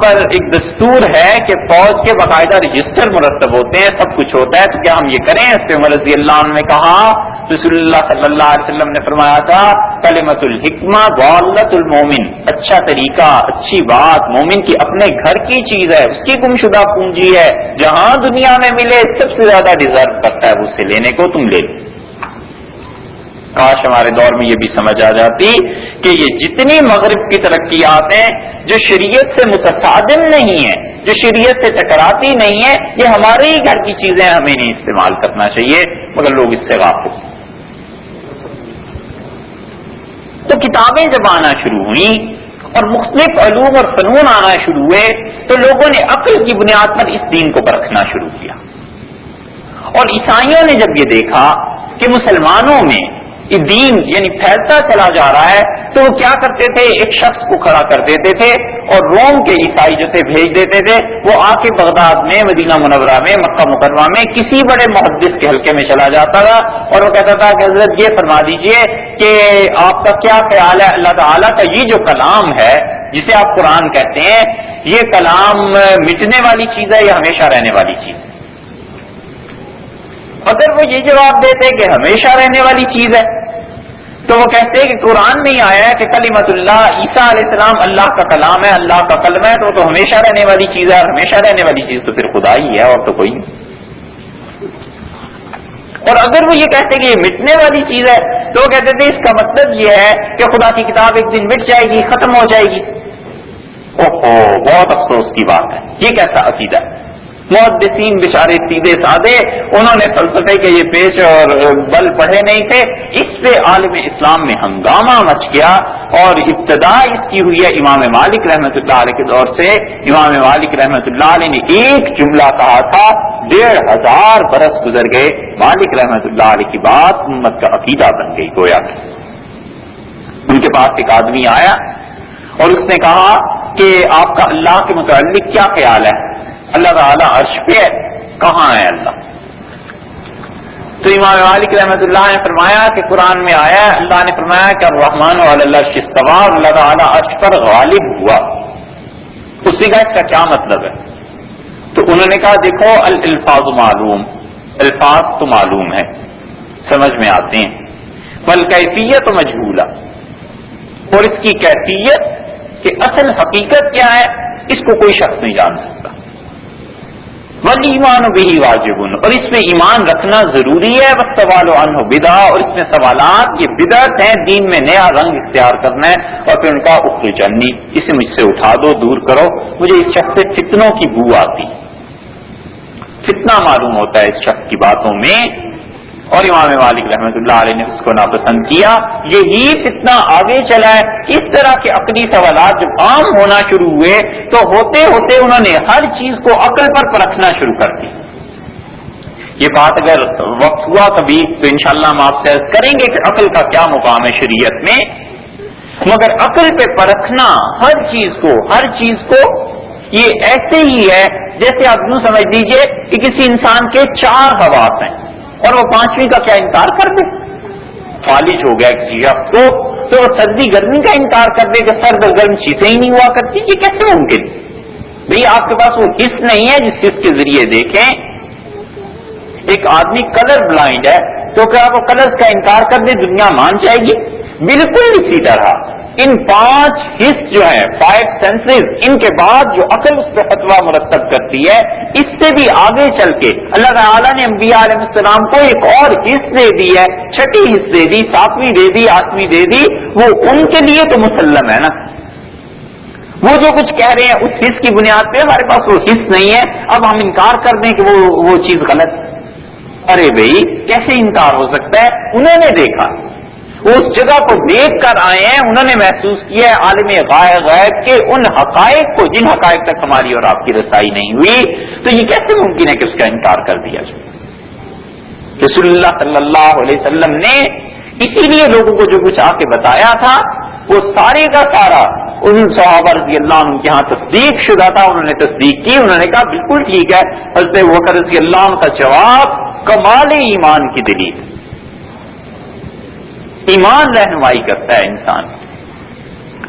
پر ایک دستور ہے کہ فوج کے باقاعدہ رجسٹر مرتب ہوتے ہیں، سب کچھ ہوتا ہے، تو کیا ہم یہ کریں؟ اس پہ عمر رضی اللہ عنہ نے کہا، رسول اللہ صلی اللہ علیہ وسلم نے فرمایا تھا کلمۃ الحکمہ ضالۃ المومن، اچھا طریقہ، اچھی بات مومن کی اپنے گھر کی چیز ہے، اس کی گمشدہ پونجی ہے، جہاں دنیا میں ملے سب سے زیادہ ڈیزرو کرتا ہے اس سے لینے کو، تم لے لو۔ کاش ہمارے دور میں یہ بھی سمجھ آ جاتی کہ یہ جتنی مغرب کی ترقیات ہیں جو شریعت سے متصادم نہیں ہیں، جو شریعت سے ٹکراتی نہیں ہے، یہ ہمارے ہی گھر کی چیزیں، ہمیں نہیں استعمال کرنا چاہیے، مگر لوگ اس سے غافل۔ تو کتابیں جب آنا شروع ہوئیں اور مختلف علوم اور فنون آنا شروع ہوئے تو لوگوں نے عقل کی بنیاد پر اس دین کو پرکھنا شروع کیا، اور عیسائیوں نے جب یہ دیکھا کہ مسلمانوں میں یہ دین یعنی پھیلتا چلا جا رہا ہے تو وہ کیا کرتے تھے، ایک شخص کو کھڑا کر دیتے تھے اور روم کے عیسائی جو تھے بھیج دیتے تھے، وہ آ کے بغداد میں، مدینہ منورہ میں، مکہ مکرمہ میں کسی بڑے محدث کے حلقے میں چلا جاتا تھا اور وہ کہتا تھا کہ حضرت یہ فرما دیجئے کہ آپ کا کیا خیال ہے، اللہ تعالیٰ کا یہ جو کلام ہے جسے آپ قرآن کہتے ہیں، یہ کلام مٹنے والی چیز ہے یا ہمیشہ رہنے والی چیز ہے؟ اگر وہ یہ جواب دیتے کہ ہمیشہ رہنے والی چیز ہے تو وہ کہتے کہ قرآن میں ہی آیا ہے کہ کلمۃ اللہ، عیسیٰ علیہ السلام اللہ کا کلام ہے، اللہ کا کلمہ ہے، تو ہمیشہ رہنے والی چیز ہے، اور ہمیشہ رہنے والی چیز تو پھر خدا ہی ہے اور تو کوئی نہیں۔ اور اگر وہ یہ کہتے کہ یہ مٹنے والی چیز ہے تو وہ کہتے تھے اس کا مطلب یہ ہے کہ خدا کی کتاب ایک دن مٹ جائے گی، ختم ہو جائے گی۔ اوہو، بہت افسوس کی بات ہے، یہ کیسا عقیدہ ہے؟ محدثین بیچارے سیدھے سادے، انہوں نے فلسفے کے یہ پیچ اور بل پڑھے نہیں تھے، اس سے عالم اسلام میں ہنگامہ مچ گیا، اور ابتدا اس کی ہوئی ہے امام مالک رحمۃ اللہ علیہ کے دور سے۔ امام مالک رحمۃ اللہ علیہ نے ایک جملہ کہا تھا، 1500 برس گزر گئے، مالک رحمۃ اللہ علیہ کی بات امت کا عقیدہ بن گئی گویا کہ۔ ان کے پاس ایک آدمی آیا اور اس نے کہا کہ آپ کا اللہ کے متعلق کیا خیال ہے؟ اللہ تعالیٰ عرش پہ ہے، کہاں ہے اللہ؟ تو امام مالک رحمۃ اللہ نے فرمایا کہ قرآن میں آیا ہے، اللہ نے فرمایا کہ الرحمن علی العرش استویٰ، اور اللہ تعالیٰ عرش پر غالب ہوا۔ اس نے کہا اس کا کیا مطلب ہے؟ تو انہوں نے کہا دیکھو الالفاظ معلوم، الفاظ تو معلوم ہے، سمجھ میں آتے ہیں، والکیفیت مجہولہ، اور اس کی کیفیت کہ اصل حقیقت کیا ہے اس کو کوئی شخص نہیں جان سکتا۔ والایمان بہ واجب، اور اس میں ایمان رکھنا ضروری ہے، والسؤال عنہ بدعہ، اور اس میں سوالات یہ بدعت ہیں، دین میں نیا رنگ اختیار کرنا ہے، اور پھر ان کا اخرج عنی، اسے مجھ سے اٹھا دو، دور کرو، مجھے اس شخص سے فتنوں کی بو آتی، فتنہ معلوم ہوتا ہے اس شخص کی باتوں میں، اور امام مالک رحمۃ اللہ علیہ نے اس کو ناپسند کیا۔ یہی فتنہ آگے چلا ہے، اس طرح کے عقلی سوالات جب عام ہونا شروع ہوئے تو ہوتے ہوتے انہوں نے ہر چیز کو عقل پر پرکھنا شروع کر دی۔ یہ بات اگر وقت ہوا کبھی تو انشاءاللہ ہم آپ سے عرض کریں گے کہ عقل کا کیا مقام ہے شریعت میں، مگر عقل پہ پرکھنا ہر چیز کو یہ ایسے ہی ہے جیسے آپ یوں سمجھ لیجئے کہ کسی انسان کے 4 حواس ہیں اور وہ 5ویں کا کیا انکار کر دے؟ فالج ہو گیا کسی شخص کو تو وہ سردی گرمی کا انکار کر دے کہ سرد اور گرم چیزیں ہی نہیں ہوا کرتی، یہ کیسے ممکن؟ بھئی آپ کے پاس وہ حس نہیں ہے جس حس کے ذریعے دیکھیں۔ ایک آدمی کلر بلائنڈ ہے تو کیا وہ کلر کا انکار کر دے دنیا مان جائے گی؟ بالکل اسی طرح ان 5 حس جو ہیں، 5 سینسز، ان کے بعد جو عقل اس پہ فتویٰ مرتب کرتی ہے، اس سے بھی آگے چل کے اللہ تعالیٰ نے انبیاء علیہ السلام کو ایک اور حس دے دی ہے، 6ٹھی حس دے دی، 7ویں دے دی، 8ویں دے دی، وہ ان کے لیے تو مسلم ہے نا۔ وہ جو کچھ کہہ رہے ہیں اس حس کی بنیاد پہ، ہمارے پاس وہ حس نہیں ہے، اب ہم انکار کر دیں کہ وہ چیز غلط ہے۔ ارے بھائی کیسے انکار ہو سکتا ہے؟ انہوں نے دیکھا، وہ اس جگہ کو دیکھ کر آئے ہیں، انہوں نے محسوس کیا ہے عالم غیب کے ان حقائق کو جن حقائق تک ہماری اور آپ کی رسائی نہیں ہوئی، تو یہ کیسے ممکن ہے کہ اس کا انکار کر دیا جائے؟ رسول اللہ صلی اللہ علیہ وسلم نے اسی لیے لوگوں کو جو کچھ آ کے بتایا تھا وہ سارے کا سارا ان صحابہ رضی اللہ عنہ کے ہاں تصدیق شدہ تھا، انہوں نے تصدیق کی، انہوں نے کہا بالکل ٹھیک ہے۔ حضرت ابوبکر رضی اللہ عنہ کا جواب کمال ایمان کی دلیل، ایمان رہنمائی کرتا ہے انسان،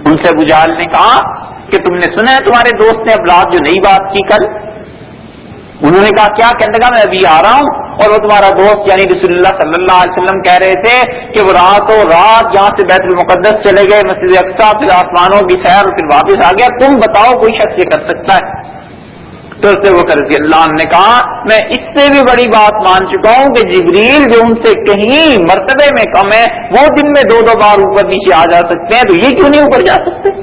ان سے ابو جہل نے کہا کہ تم نے سنا ہے تمہارے دوست نے اب رات جو نئی بات کی کل؟ انہوں نے کہا کیا؟ کہنے لگا میں ابھی آ رہا ہوں اور وہ تمہارا دوست یعنی رسول اللہ صلی اللہ علیہ وسلم کہہ رہے تھے کہ وہ راتوں رات یہاں سے بیت المقدس چلے گئے، مسجد اقصیٰ، پھر آسمانوں کی سیر اور پھر واپس آ گیا، تم بتاؤ کوئی شخص یہ کر سکتا ہے؟ تو اس سے وہ رضی اللہ عنہ نے کہا میں اس سے بھی بڑی بات مان چکا ہوں کہ جبریل جو ان سے کہیں مرتبے میں کم ہے وہ دن میں 2 بار اوپر نیچے آ جا سکتے ہیں، تو یہ کیوں نہیں اوپر جا سکتے؟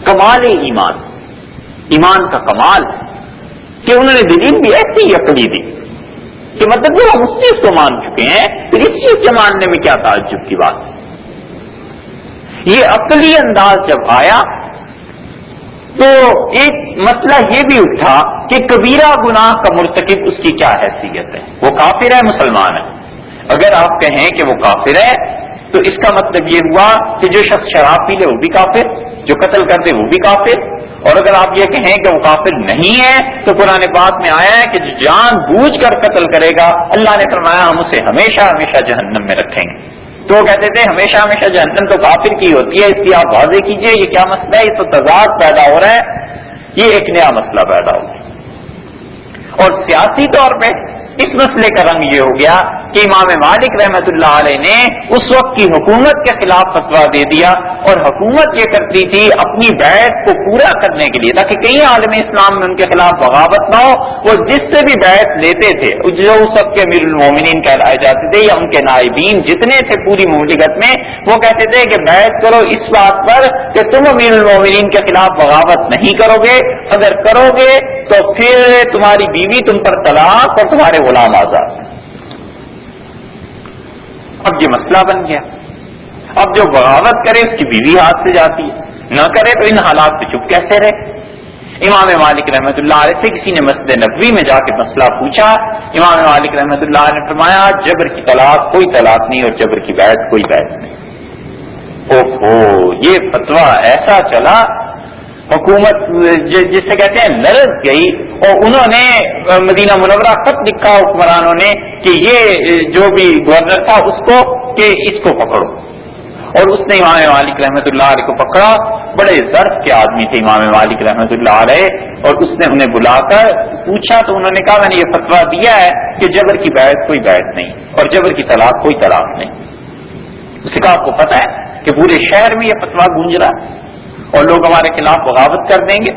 کمال ایمان، ایمان کا کمال کہ انہوں نے دلیل بھی ایسی عقلی دی کہ مطلب جو ہم اس چیز کو مان چکے ہیں پھر اس چیز کے ماننے میں کیا تعجب کی بات؟ یہ عقلی انداز جب آیا تو ایک مسئلہ یہ بھی اٹھا کہ کبیرہ گناہ کا مرتکب اس کی کیا حیثیت ہے؟ وہ کافر ہے مسلمان ہے؟ اگر آپ کہیں کہ وہ کافر ہے تو اس کا مطلب یہ ہوا کہ جو شخص شراب پی لے وہ بھی کافر، جو قتل کر دے وہ بھی کافر، اور اگر آپ یہ کہیں کہ وہ کافر نہیں ہے تو قرآن پاک میں آیا ہے کہ جو جان بوجھ کر قتل کرے گا اللہ نے فرمایا ہم اسے ہمیشہ ہمیشہ جہنم میں رکھیں گے۔ تو وہ کہتے تھے ہمیشہ ہمیشہ جہنم تو کافر کی ہوتی ہے، اس کی آپ واضح کیجئے یہ کیا مسئلہ ہے؟ یہ تو تضاد پیدا ہو رہا ہے، یہ ایک نیا مسئلہ پیدا ہو گیا۔ اور سیاسی طور پہ اس مسئلے کا رنگ یہ ہو گیا کہ امام مالک رحمت اللہ علیہ نے اس وقت کی حکومت کے خلاف فتویٰ دے دیا، اور حکومت یہ کرتی تھی اپنی بیعت کو پورا کرنے کے لیے تاکہ کئی عالم اسلام میں ان کے خلاف بغاوت نہ ہو، وہ جس سے بھی بیعت لیتے تھے جو سب کے امیر المومنین کہلائے جاتے تھے یا ان کے نائبین جتنے تھے پوری مملکت میں، وہ کہتے تھے کہ بیعت کرو اس بات پر کہ تم امیر المومنین کے خلاف بغاوت نہیں کرو گے، اگر کرو گے تو پھر تمہاری بیوی تم پر طلاق اور تمہارے غلام آزاد۔ اب یہ مسئلہ بن گیا، اب جو بغاوت کرے اس کی بیوی ہاتھ سے جاتی ہے، نہ کرے تو ان حالات پہ چپ کیسے رہے؟ امام مالک رحمت اللہ علیہ سے کسی نے مسجد نبوی میں جا کے مسئلہ پوچھا، امام مالک رحمت اللہ علیہ نے فرمایا جبر کی طلاق کوئی طلاق نہیں اور جبر کی بیعت کوئی بیعت نہیں۔ اوہو، یہ فتویٰ ایسا چلا حکومت جس سے کہتے ہیں لرز گئی، اور انہوں نے مدینہ منورہ خط لکھا حکمرانوں نے کہ یہ جو بھی گورنر تھا اس کو کہ اس کو پکڑو، اور اس نے امام مالک رحمت اللہ علیہ کو پکڑا۔ بڑے ظرف کے آدمی تھے امام مالک رحمت اللہ علیہ، اور اس نے انہیں بلا کر پوچھا تو انہوں نے کہا میں نے یہ فتویٰ دیا ہے کہ جبر کی بیعت کوئی بیعت نہیں اور جبر کی طلاق کوئی طلاق نہیں۔ اس نے کہا آپ کو پتہ ہے کہ پورے شہر میں یہ فتویٰ گونج رہا ہے اور لوگ ہمارے خلاف بغاوت کر دیں گے،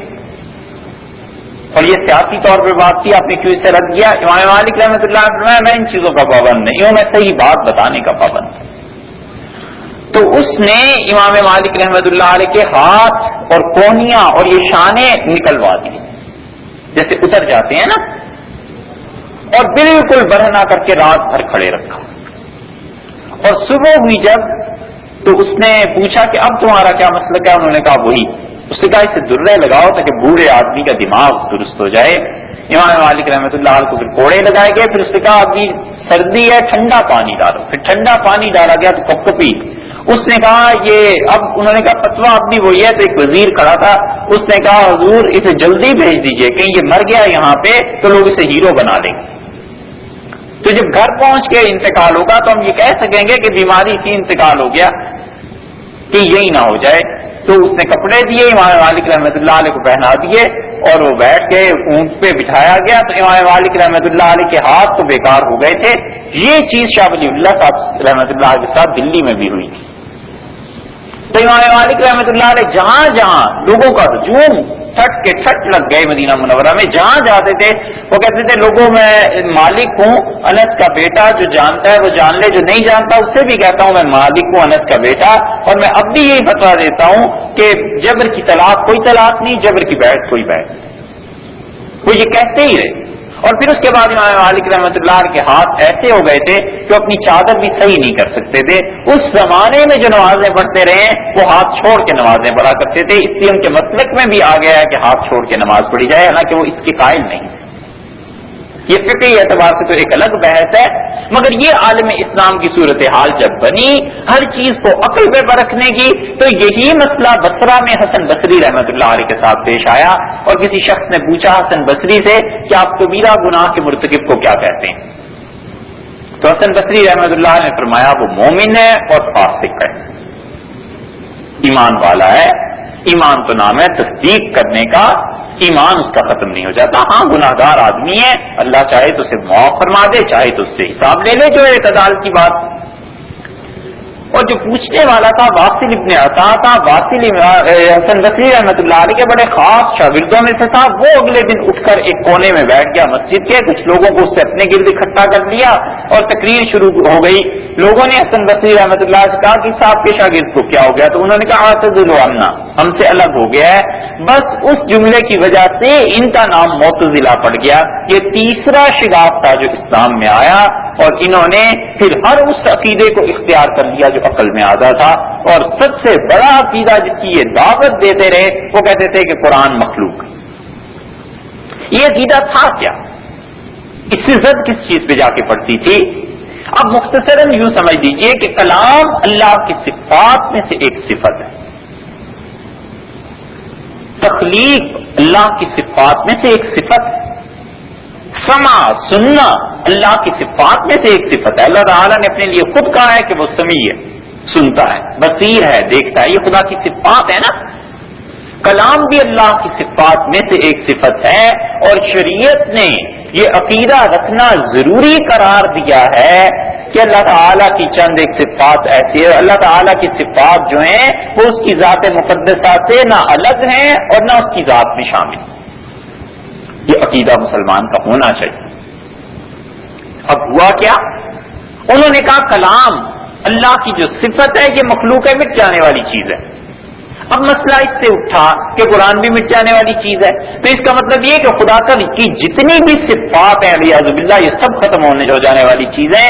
اور یہ سیاسی طور پہ بات کی، آپ نے کیوں اسے رد کیا؟ امام مالک رحمۃ اللہ علیہ نے فرمایا میں ان چیزوں کا پابند نہیں ہوں، میں صحیح بات بتانے کا پابند ہوں۔ تو اس نے امام مالک رحمۃ اللہ علیہ کے ہاتھ اور کونیاں اور یہ شانے نکلوا دی جیسے اتر جاتے ہیں نا، اور بالکل برہنہ کر کے رات بھر کھڑے رکھا، اور صبح ہوئی جب تو اس نے پوچھا کہ اب تمہارا کیا مسئلہ کیا؟ انہوں نے کہا وہی، اس نے کہا اسے درے لگاؤ تاکہ بوڑھے آدمی کا دماغ درست ہو جائے۔ امام مالک رحمۃ اللہ علیہ کو پھر کوڑے لگائے گئے، پھر اس نے کہا ابھی سردی ہے ٹھنڈا پانی ڈالو، پھر ٹھنڈا پانی ڈالا گیا تو کپ کپی۔ اس نے کہا یہ اب انہوں نے کہا فتویٰ اب بھی وہی ہے، تو ایک وزیر کھڑا تھا، اس نے کہا حضور اسے جلدی بھیج دیجئے، کہیں یہ مر گیا یہاں پہ تو لوگ اسے ہیرو بنا لیں گے، تو جب گھر پہنچ کے انتقال ہوگا تو ہم یہ کہہ سکیں گے کہ بیماری تھی انتقال ہو گیا، کہ یہی نہ ہو جائے۔ تو اس نے کپڑے دیے امام مالک رحمۃ اللہ علیہ کو پہنا دیے، اور وہ بیٹھ کے اونٹ پہ بٹھایا گیا، تو امام مالک رحمۃ اللہ علیہ کے ہاتھ تو بیکار ہو گئے تھے۔ یہ چیز شاہ ولی اللہ صاحب رحمۃ اللہ علیہ کے ساتھ دلی میں بھی ہوئی تھی۔ تو امام مالک رحمۃ اللہ علیہ جہاں جہاں لوگوں کا ہجوم ٹھٹ کے ٹھٹ لگ گئے مدینہ منورہ میں، جہاں جاتے تھے وہ کہتے تھے لوگوں میں مالک ہوں انس کا بیٹا، جو جانتا ہے وہ جان لے، جو نہیں جانتا اس سے بھی کہتا ہوں میں مالک ہوں انس کا بیٹا، اور میں اب بھی یہی فتویٰ دیتا ہوں کہ جبر کی طلاق کوئی طلاق نہیں، جبر کی بیعت کوئی بیعت نہیں۔ وہ یہ کہتے ہی رہے، اور پھر اس کے بعد امام مالک رحمۃ اللہ کے ہاتھ ایسے ہو گئے تھے کہ اپنی چادر بھی صحیح نہیں کر سکتے تھے۔ اس زمانے میں جو نمازیں پڑھتے رہے وہ ہاتھ چھوڑ کے نمازیں پڑھا کرتے تھے، اس لیے ان کے مسلک میں بھی آ گیا ہے کہ ہاتھ چھوڑ کے نماز پڑھی جائے، حالانکہ وہ اس کے قائل نہیں۔ یہ فقہی اعتبار سے تو ایک الگ بحث ہے، مگر یہ عالم اسلام کی صورتحال جب بنی ہر چیز کو عقل پہ پرکھنے کی، تو یہی مسئلہ بصرہ میں حسن بصری رحمۃ اللہ علیہ کے ساتھ پیش آیا، اور کسی شخص نے پوچھا حسن بصری سے کہ آپ کبیرہ گناہ کے مرتکب کو کیا کہتے ہیں؟ تو حسن بصری رحمۃ اللہ علیہ نے فرمایا وہ مومن ہے اور فاسق ہے۔ ایمان والا ہے، ایمان تو نام ہے تصدیق کرنے کا، ایمان اس کا ختم نہیں ہو جاتا. ہاں گناہگار آدمی ہے، اللہ چاہے تو اسے معاف فرما دے، چاہے تو اس سے حساب لے لے، جو اعتدال کی بات. اور جو پوچھنے والا تھا واصل ابن عطا تھا، واصل حسن بصری رحمۃ اللہ علیہ کے بڑے خاص شاگردوں میں سے تھا. وہ اگلے دن اٹھ کر ایک کونے میں بیٹھ گیا مسجد کے، کچھ لوگوں کو اس سے اپنے گرد اکٹھا کر لیا اور تقریر شروع ہو گئی. لوگوں نے حسن بصری رحمۃ اللہ سے کہا کہ صاحب کے شاگرد کو کیا ہو گیا؟ تو انہوں نے کہا اعتزل عنا، ہم سے الگ ہو گیا ہے. بس اس جملے کی وجہ سے ان کا نام معتزلہ پڑ گیا. یہ تیسرا شگاف تھا جو اسلام میں آیا، اور انہوں نے پھر ہر اس عقیدے کو اختیار کر لیا جو عقل میں آتا تھا. اور سب سے بڑا عقیدہ جس کی یہ دعوت دیتے رہے وہ کہتے تھے کہ قرآن مخلوق. یہ عقیدہ تھا کیا؟ اس سے زد کس چیز پہ جا کے پڑتی تھی؟ اب مختصراً یوں سمجھ لیجئے کہ کلام اللہ کی صفات میں سے ایک صفت ہے، تخلیق اللہ کی صفات میں سے ایک صفت ہے، سمع سننا اللہ کی صفات میں سے ایک صفت ہے. اللہ تعالیٰ نے اپنے لیے خود کہا ہے کہ وہ سمیع ہے، سنتا ہے، بصیر ہے، دیکھتا ہے. یہ خدا کی صفات ہے نا. کلام بھی اللہ کی صفات میں سے ایک صفت ہے، اور شریعت نے یہ عقیدہ رکھنا ضروری قرار دیا ہے کہ اللہ تعالیٰ کی چند ایک صفات ایسی ہے، اللہ تعالیٰ کی صفات جو ہیں وہ اس کی ذات مقدسہ سے نہ الگ ہیں اور نہ اس کی ذات میں شامل. یہ عقیدہ مسلمان کا ہونا چاہیے. اب ہوا کیا؟ انہوں نے کہا کلام اللہ کی جو صفت ہے یہ مخلوق ہے، مٹ جانے والی چیز ہے. اب مسئلہ اس سے اٹھا کہ قرآن بھی مٹ جانے والی چیز ہے، تو اس کا مطلب یہ کہ خدا کی جتنی بھی صفات ہیں علیہ باللہ یہ سب ختم ہونے ہو جانے والی چیزیں.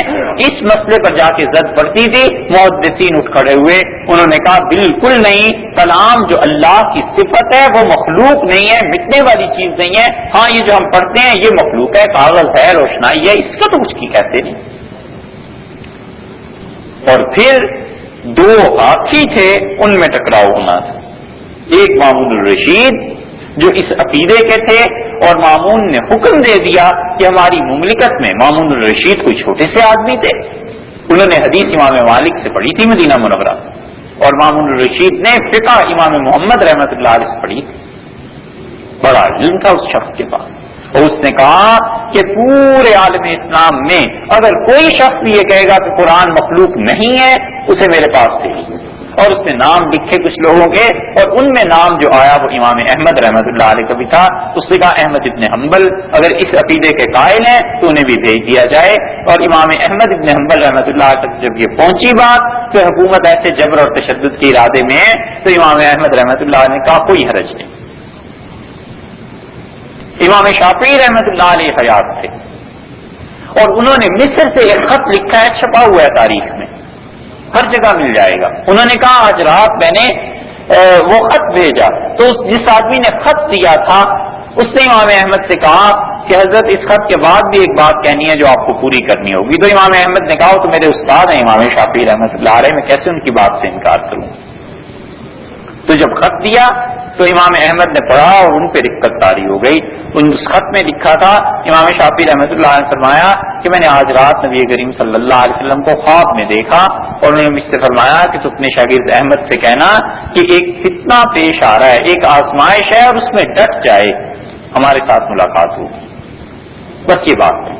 اس مسئلے پر جا کے زد پڑتی تھی. محدثین اٹھ کھڑے ہوئے، انہوں نے کہا بالکل نہیں، کلام جو اللہ کی صفت ہے وہ مخلوق نہیں ہے، مٹنے والی چیز نہیں ہے. ہاں یہ جو ہم پڑھتے ہیں یہ مخلوق ہے، کاغذ ہے، روشنائی ہے، اس کا تو کچھ کی کہتے نہیں. اور پھر دو ہاتھی تھے، ان میں ٹکراؤ ہونا تھا. ایک مامون الرشید جو اس عقیدے کے تھے، اور مامون نے حکم دے دیا کہ ہماری مملکت میں، مامون الرشید کوئی چھوٹے سے آدمی تھے، انہوں نے حدیث امام مالک سے پڑھی تھی مدینہ منورہ، اور مامون الرشید نے فقہ امام محمد رحمۃ اللہ علیہ سے پڑھی تھی. بڑا علم تھا اس شخص کے پاس. اور اس نے کہا کہ پورے عالم اسلام میں اگر کوئی شخص بھی یہ کہے گا کہ قرآن مخلوق نہیں ہے اسے میرے پاس بھیجیے. اور اس نے نام لکھے کچھ لوگوں کے، اور ان میں نام جو آیا وہ امام احمد رحمۃ اللہ علیہ کا بھی تھا. اس نے کہا احمد ابن حنبل اگر اس عقیدے کے قائل ہیں تو انہیں بھی بھیج دیا جائے. اور امام احمد ابن حنبل رحمۃ اللہ تک جب یہ پہنچی بات کہ حکومت ایسے جبر اور تشدد کے ارادے میں ہے، تو امام احمد رحمۃ اللہ نے کہا کوئی حرج نہیں. امام شافعی رحمۃ اللہ علیہ حیات تھے، اور انہوں نے مصر سے ایک خط لکھا ہے، چھپا ہوا ہے تاریخ میں، ہر جگہ مل جائے گا. انہوں نے کہا آج رات میں نے وہ خط بھیجا، تو جس آدمی نے خط دیا تھا اس نے امام احمد سے کہا کہ حضرت اس خط کے بعد بھی ایک بات کہنی ہے جو آپ کو پوری کرنی ہوگی. تو امام احمد نے کہا تو میرے استاد ہیں امام شافعی رحمۃ اللہ علیہ، میں کیسے ان کی بات سے انکار کروں. تو جب خط دیا تو امام احمد نے پڑھا اور ان پہ رقت طاری ہو گئی. اس خط میں لکھا تھا، امام شافعی رحمۃ اللہ علیہ نے فرمایا کہ میں نے آج رات نبی کریم صلی اللہ علیہ وسلم کو خواب میں دیکھا، اور انہوں نے مجھ سے فرمایا کہ تو اپنے شاگرد احمد سے کہنا کہ ایک فتنہ پیش آ رہا ہے، ایک آزمائش ہے، اور اس میں ڈٹ جائے، ہمارے ساتھ ملاقات ہوگی. بس یہ بات ہے.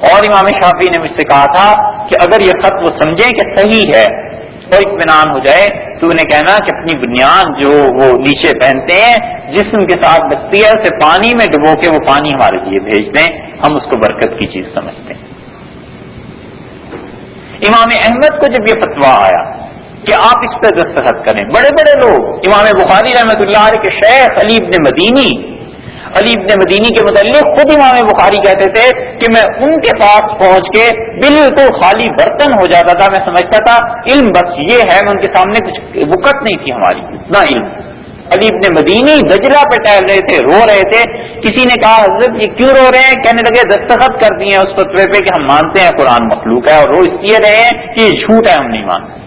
اور امام شافعی نے مجھ سے کہا تھا کہ اگر یہ خط وہ سمجھیں کہ صحیح ہے اور اطمینان ہو جائے تو انہیں کہنا کہ اپنی بنیان جو وہ نیچے پہنتے ہیں جسم کے ساتھ لگتی ہے اسے پانی میں ڈبو کے وہ پانی ہمارے لیے بھیج دیں، ہم اس کو برکت کی چیز سمجھتے ہیں. امام احمد کو جب یہ فتویٰ آیا کہ آپ اس پہ دستخط کریں، بڑے بڑے لوگ، امام بخاری رحمۃ اللہ علیہ کے شیخ علی ابن مدینی کے متعلق خود امام بخاری کہتے تھے کہ میں ان کے پاس پہنچ کے بالکل خالی برتن ہو جاتا تھا، میں سمجھتا تھا علم بس یہ ہے، میں ان کے سامنے کچھ وقت نہیں تھی ہماری، اتنا علم. علی ابن مدینی دجلہ پہ ٹہل رہے تھے، رو رہے تھے. کسی نے کہا حضرت یہ کیوں رو رہے ہیں؟ کہنے لگے دستخط کر دیے اس فتوے پہ کہ ہم مانتے ہیں قرآن مخلوق ہے، اور رو اس لیے رہے ہیں کہ یہ جھوٹ ہے، ہم نہیں مانتے.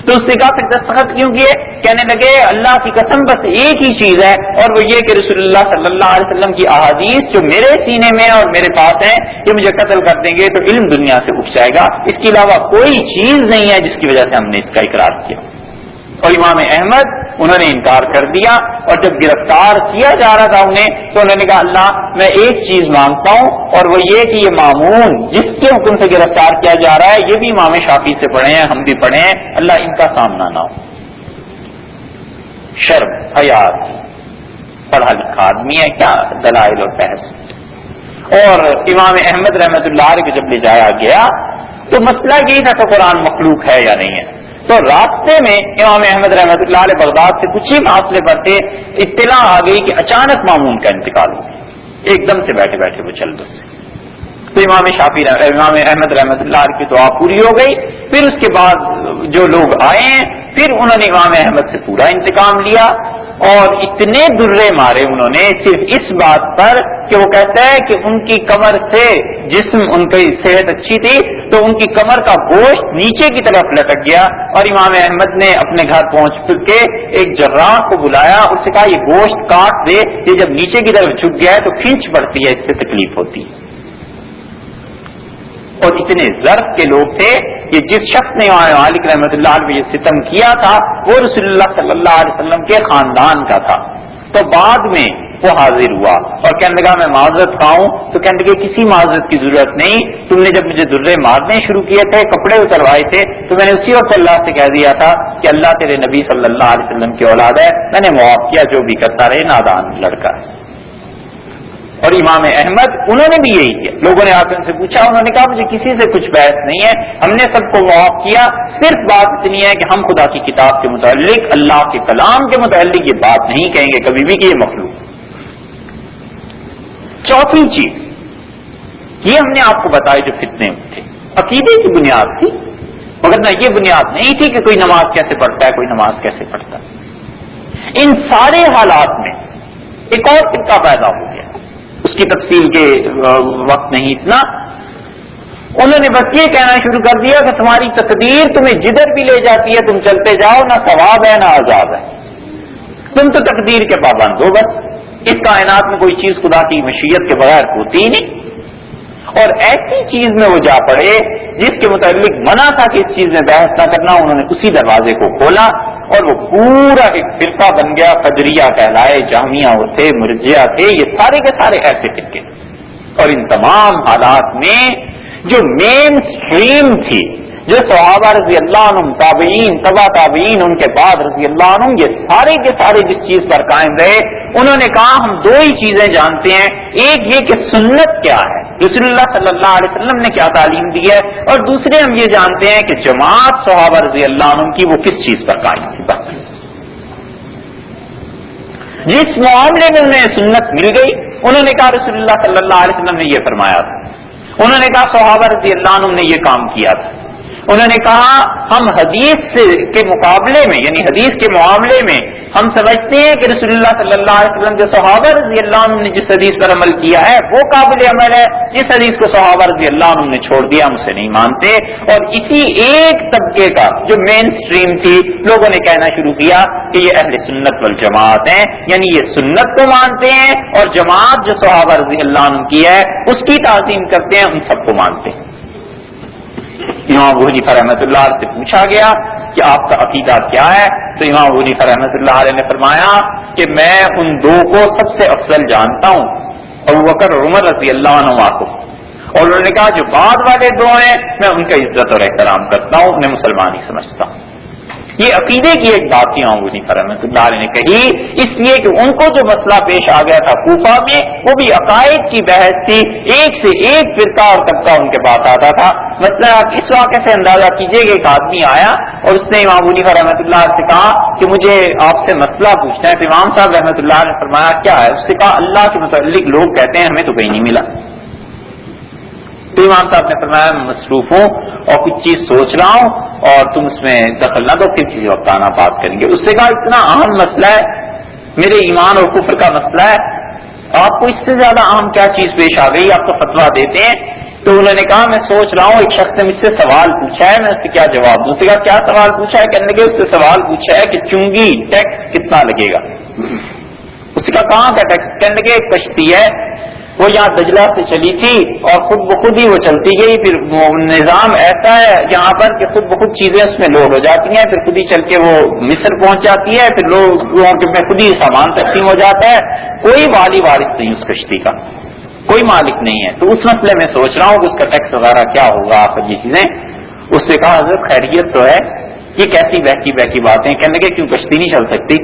تو اس نے کہا پھر دستخط کیوں کیے؟ کہنے لگے اللہ کی قسم بس ایک ہی چیز ہے، اور وہ یہ کہ رسول اللہ صلی اللہ علیہ وسلم کی احادیث جو میرے سینے میں اور میرے پاس ہیں یہ مجھے قتل کر دیں گے تو علم دنیا سے اٹھ جائے گا، اس کے علاوہ کوئی چیز نہیں ہے جس کی وجہ سے ہم نے اس کا اقرار کیا. اور اور امام احمد انہوں نے انکار کر دیا، اور جب گرفتار کیا جا رہا تھا انہیں تو انہوں نے کہا اللہ میں ایک چیز مانگتا ہوں، اور وہ یہ کہ یہ مامون جس کے حکم سے گرفتار کیا جا رہا ہے یہ بھی امام شافعی سے پڑھے ہیں، ہم بھی پڑھے ہیں، اللہ ان کا سامنا نہ ہو۔ شرم حیا، پڑھا لکھا آدمی ہے، کیا دلائل اور بحث۔ اور امام احمد رحمۃ اللہ علیہ کو جب لے جایا گیا تو مسئلہ یہی تھا کہ قرآن مخلوق ہے یا نہیں ہے۔ تو راستے میں امام احمد رحمۃ اللہ علیہ بغداد سے کچھ ہی فاصلے پر تھے، اطلاع آ گئی کہ اچانک مامون کا انتقال ہو گیا، ایک دم سے بیٹھے بیٹھے وہ چل بسے۔ تو امام احمد رحمۃ اللہ علیہ کی دعا پوری ہو گئی۔ پھر اس کے بعد جو لوگ آئے ہیں پھر انہوں نے امام احمد سے پورا انتقام لیا، اور اتنے درے مارے انہوں نے صرف اس بات پر کہ وہ کہتا ہے کہ ان کی کمر سے جسم، ان کی صحت اچھی تھی تو ان کی کمر کا گوشت نیچے کی طرف لٹک گیا، اور امام احمد نے اپنے گھر پہنچ کے ایک جراح کو بلایا، اس سے کہا یہ گوشت کاٹ دے، یہ جب نیچے کی طرف جھک گیا ہے تو کھنچ پڑتی ہے، اس سے تکلیف ہوتی ہے۔ اور اتنے ظرف کے لوگ تھے کہ جس شخص نے امام مالک رحمۃ اللہ علیہ یہ ستم کیا تھا وہ رسول اللہ صلی اللہ علیہ وسلم کے خاندان کا تھا۔ تو بعد میں وہ حاضر ہوا اور کہنے لگا میں معذرت خواہ ہوں، تو کہنے لگے کسی معذرت کی ضرورت نہیں، تم نے جب مجھے درے مارنے شروع کیے تھے، کپڑے اتروائے تھے، تو میں نے اسی وقت اللہ سے کہہ دیا تھا کہ اللہ تیرے نبی صلی اللہ علیہ وسلم کی اولاد ہے، میں نے معاف کیا، جو بھی کرتا رہے نادان لڑکا ہے۔ اور امام احمد انہوں نے بھی یہی کیا، لوگوں نے آ کے ان سے پوچھا، انہوں نے کہا مجھے کسی سے کچھ بحث نہیں ہے، ہم نے سب کو معاف کیا، صرف بات اتنی ہے کہ ہم خدا کی کتاب کے متعلق، اللہ کے کلام کے متعلق یہ بات نہیں کہیں گے کبھی بھی کہ یہ مخلوق۔ چوتھی چیز یہ ہم نے آپ کو بتائی جو فتنے تھے، عقیدے کی بنیاد تھی، مگر نہ یہ بنیاد نہیں تھی کہ کوئی نماز کیسے پڑھتا ہے، کوئی نماز کیسے پڑھتا ہے۔ ان سارے حالات میں ایک اور فرقہ پیدا ہو گیا، اس کی تفصیل کے وقت نہیں اتنا، انہوں نے بس یہ کہنا شروع کر دیا کہ تمہاری تقدیر تمہیں جدھر بھی لے جاتی ہے تم چلتے جاؤ، نہ ثواب ہے نہ عذاب ہے، تم تو تقدیر کے پابند ہو، بس اس کائنات میں کوئی چیز خدا کی مشیت کے بغیر ہوتی ہی نہیں۔ اور ایسی چیز میں وہ جا پڑے جس کے متعلق منع تھا کہ اس چیز میں بحث نہ کرنا، انہوں نے اسی دروازے کو کھولا اور وہ پورا ایک فرقہ بن گیا، قدریہ کہلائے، جہمیہ تھے، مرجئہ تھے، یہ سارے کے سارے ایسے فرقے۔ اور ان تمام حالات میں جو مین سٹریم تھی، جو صحابہ رضی اللہ عنہم، تابعین، تبع تابعین، ان کے بعد رضی اللہ عنہم، یہ سارے کے سارے جس چیز پر قائم رہے، انہوں نے کہا ہم دو ہی چیزیں جانتے ہیں، ایک یہ کہ سنت کیا ہے، رسول اللہ صلی اللہ علیہ وسلم نے کیا تعلیم دی ہے، اور دوسرے ہم یہ جانتے ہیں کہ جماعت صحابہ رضی اللہ عنہم کی وہ کس چیز پر قائم تھی۔ بس جس معاملے میں انہیں سنت مل گئی، انہوں نے کہا رسول اللہ صلی اللہ علیہ وسلم نے یہ فرمایا تھا، انہوں نے کہا صحابہ رضی اللہ عنہم نے یہ کام کیا تھا، انہوں نے کہا ہم حدیث کے مقابلے میں، یعنی حدیث کے معاملے میں ہم سمجھتے ہیں کہ رسول اللہ صلی اللہ علیہ وسلم کے صحابہ رضی اللہ عنہ نے جس حدیث پر عمل کیا ہے وہ قابل عمل ہے، جس حدیث کو صحابہ رضی اللہ عنہ نے چھوڑ دیا ہم اسے نہیں مانتے۔ اور اسی ایک طبقے کا جو مین سٹریم تھی، لوگوں نے کہنا شروع کیا کہ یہ اہل سنت والجماعت ہیں، یعنی یہ سنت کو مانتے ہیں اور جماعت جو صحابہ رضی اللہ عنہ کی ہے اس کی تعظیم کرتے ہیں، ان سب کو مانتے ہیں۔ امام ابو حنیفہ رحمۃ اللہ علیہ سے پوچھا گیا کہ آپ کا عقیدہ کیا ہے، تو امام ابو حنیفہ رحمۃ اللہ علیہ نے فرمایا کہ میں ان دو کو سب سے افضل جانتا ہوں، ابوبکر اور عمر رضی اللہ عنہما کو، اور انہوں نے کہا جو بعد والے دو ہیں میں ان کا عزت اور احترام کرتا ہوں، انہیں مسلمان ہی سمجھتا ہوں۔ یہ عقیدے کی ایک بات تھی امام ابو حنیفہ رحمۃ اللہ علیہ نے کہی، اس لیے کہ ان کو جو مسئلہ پیش آ گیا تھا کوفہ میں وہ بھی عقائد کی بحث تھی، ایک سے ایک فرقہ اور طبقہ ان کے پاس آتا تھا۔ مثلا آپ اس واقعے سے اندازہ کیجئے کہ ایک آدمی آیا اور اس نے امام ابو حنیفہ رحمۃ اللہ علیہ سے کہا کہ مجھے آپ سے مسئلہ پوچھنا ہے، تو امام صاحب رحمۃ اللہ علیہ نے فرمایا کیا ہے؟ اس سے کہا اللہ کے متعلق لوگ کہتے ہیں ہمیں تو کہیں نہیں ملا۔ تو امام صاحب نے فرمایا میں مصروف ہوں اور کچھ چیز سوچ رہا ہوں اور تم اس میں دخل نہ دو، پھر کسی وقت آنا بات کریں گے۔ اس سے کہا اتنا اہم مسئلہ ہے، میرے ایمان اور کفر کا مسئلہ ہے، آپ کو اس سے زیادہ اہم کیا چیز پیش آ گئی، آپ تو فتویٰ دیتے ہیں۔ تو انہوں نے کہا میں سوچ رہا ہوں، ایک شخص نے مجھ سے سوال پوچھا ہے، میں اس سے کیا جواب دوں۔ اس سے کہا کیا سوال پوچھا ہے؟ کہنے لگے اس سے سوال پوچھا ہے کہ چونگی ٹیکس کتنا لگے گا۔ اس سے کہا کہاں کا ٹیکس؟ کہنے لگے ایک کشتی ہے وہ یہاں دجلہ سے چلی تھی اور خود بخود ہی وہ چلتی گئی. پھر نظام ایسا ہے یہاں پر کہ خود بخود چیزیں اس میں لوڈ ہو جاتی ہیں, پھر خود ہی چل کے وہ مصر پہنچ جاتی ہے, پھر لوگوں کے خود ہی سامان تقسیم ہو جاتا ہے. کوئی والی وارث نہیں اس کشتی کا, کوئی مالک نہیں ہے. تو اس مسئلے میں سوچ رہا ہوں کہ اس کا ٹیکس وغیرہ کیا ہوگا آخر یہ چیزیں. اس سے کہا حضرت خیریت تو ہے, یہ کیسی بہکی بہکی باتیں. کہنے لگے کیوں کشتی نہیں چل سکتی؟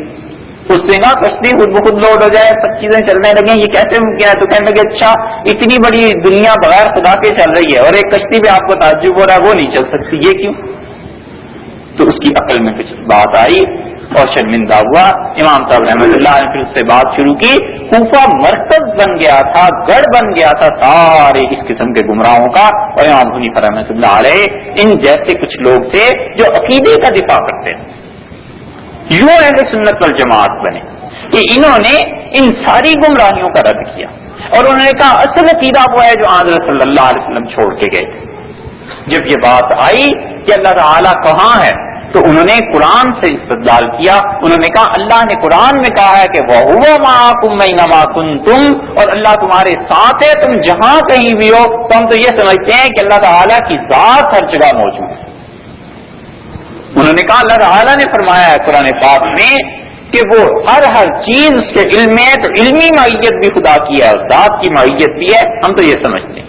اس سے کہا کشتی خود بخود لوڈ ہو جائے, سب چیزیں چلنے لگیں, یہ کیسے ممکن ہے؟ تو کہنے لگے اچھا اتنی بڑی دنیا بغیر خدا کے چل رہی ہے اور ایک کشتی پہ آپ کو تعجب ہو رہا ہے وہ نہیں چل سکتی, یہ کیوں؟ تو اس کی عقل میں کچھ بات آئی اور شرمندہ ہوا. امام صاحب رحمۃ اللہ نے پھر اس سے بات شروع کی. کوفہ مرکز بن گیا تھا, گڑھ بن گیا تھا سارے اس قسم کے گمراہوں کا. اور امام حنیفہ رحمۃ اللہ علیہ ان جیسے کچھ لوگ تھے جو عقیدے کا دفاع کرتے تھے. یوں اہل سنت والجماعت بنے کہ انہوں نے ان ساری گمراہیوں کا رد کیا اور انہوں نے کہا اصل عقیدہ وہ ہے جو حضرت صلی اللہ علیہ وسلم چھوڑ کے گئے تھے. جب یہ بات آئی کہ اللہ تعالیٰ کہاں ہے تو انہوں نے قرآن سے استدلال کیا. انہوں نے کہا اللہ نے قرآن میں کہا ہے کہ وَهُوَ مَعَكُمْ أَيْنَمَا كُنتُمْ, اور اللہ تمہارے ساتھ ہے تم جہاں کہیں بھی ہو. تو ہم تو یہ سمجھتے ہیں کہ اللہ تعالیٰ کی ذات ہر جگہ موجود ہے. انہوں نے کہا اللہ تعالیٰ نے فرمایا ہے قرآن پاک میں کہ وہ ہر چیز اس کے علم میں ہے, تو علمی معیت بھی خدا کی ہے اور ذات کی معیت بھی ہے. ہم تو یہ سمجھتے ہیں.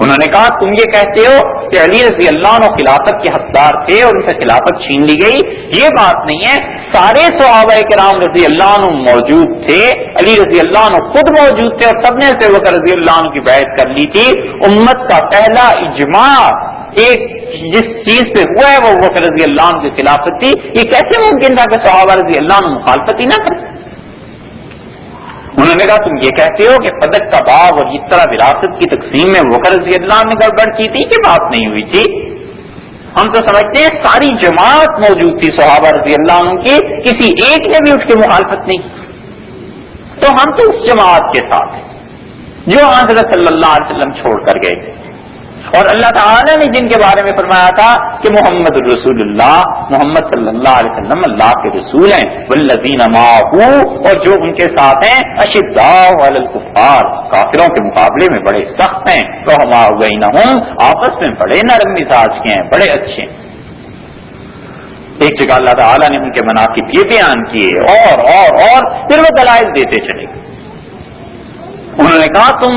انہوں نے کہا تم یہ کہتے ہو کہ علی رضی اللہ عنہ خلافت کے حقدار تھے اور ان سے خلافت چھین لی گئی, یہ بات نہیں ہے. سارے صحابہ کرام رضی اللہ عنہ موجود تھے, علی رضی اللہ عنہ خود موجود تھے اور سب نے ابو بکر رضی اللہ عنہ کی بیعت کر لی تھی. امت کا پہلا اجماع ایک جس چیز پہ ہوا ہے وہ ابو بکر رضی اللہ عنہ کی خلافت تھی. یہ کیسے ممکن تھا کہ صحابہ رضی اللہ عنہ مخالفت ہی نہ کریں؟ انہوں نے کہا تم یہ کہتے ہو کہ صدق کا باب اور اس طرح وراثت کی تقسیم میں ابو بکر رضی اللہ عنہ نے گڑبڑ کی تھی کہ بات نہیں ہوئی تھی. ہم تو سمجھتے ہیں ساری جماعت موجود تھی صحابہ رضی اللہ عنہ کی, کسی ایک نے بھی اٹھ کے مخالفت نہیں کی. تو ہم تو اس جماعت کے ساتھ ہیں جو حضرت صلی اللہ علیہ وسلم چھوڑ کر گئے تھے. اور اللہ تعالیٰ نے جن کے بارے میں فرمایا تھا کہ محمد الرسول اللہ, محمد صلی اللہ علیہ وسلم اللہ کے رسول ہیں. والذین معہ, اور جو ان کے ساتھ ہیں, اشداء علی الکفار, کافروں کے مقابلے میں بڑے سخت ہیں. رحماء بینہم, آپس میں بڑے نرم مزاج کے ہیں, بڑے اچھے ہیں. ایک جگہ اللہ تعالیٰ نے ان کے مناقب یہ بیان کیے اور پھر وہ دلائل دیتے چلے گئے. انہوں نے کہا تم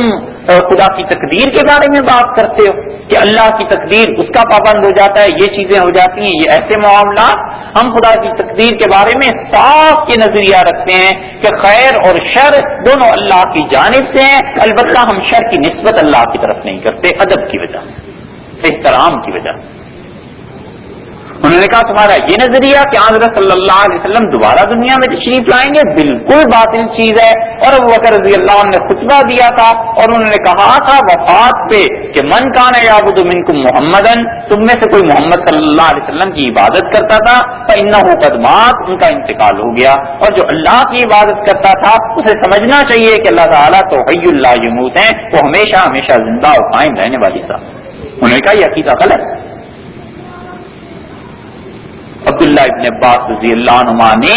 خدا کی تقدیر کے بارے میں بات کرتے ہو کہ اللہ کی تقدیر اس کا پابند ہو جاتا ہے, یہ چیزیں ہو جاتی ہیں, یہ ایسے معاملات. ہم خدا کی تقدیر کے بارے میں صاف یہ نظریہ رکھتے ہیں کہ خیر اور شر دونوں اللہ کی جانب سے ہیں. البتہ ہم شر کی نسبت اللہ کی طرف نہیں کرتے, ادب کی وجہ سے, احترام کی وجہ سے. انہوں نے کہا تمہارا یہ نظریہ کہ حضرت صلی اللہ علیہ وسلم دوبارہ دنیا میں تشریف لائیں گے بالکل باطل چیز ہے. اور ابو بکر رضی اللہ عنہ نے خطبہ دیا تھا اور انہوں نے کہا تھا وفات پہ کہ من کان یعبد منکم محمدن, تم میں سے کوئی محمد صلی اللہ علیہ وسلم کی عبادت کرتا تھا فانہ قد مات, ان کا انتقال ہو گیا. اور جو اللہ کی عبادت کرتا تھا اسے سمجھنا چاہیے کہ اللہ تعالیٰ تو حی لا یموت ہیں, وہ ہمیشہ ہمیشہ زندہ اور قائم رہنے والی ذات. انہوں نے کہا یہ عقیدہ غلط. عبداللہ ابن عباس رضی اللہ عنہما نے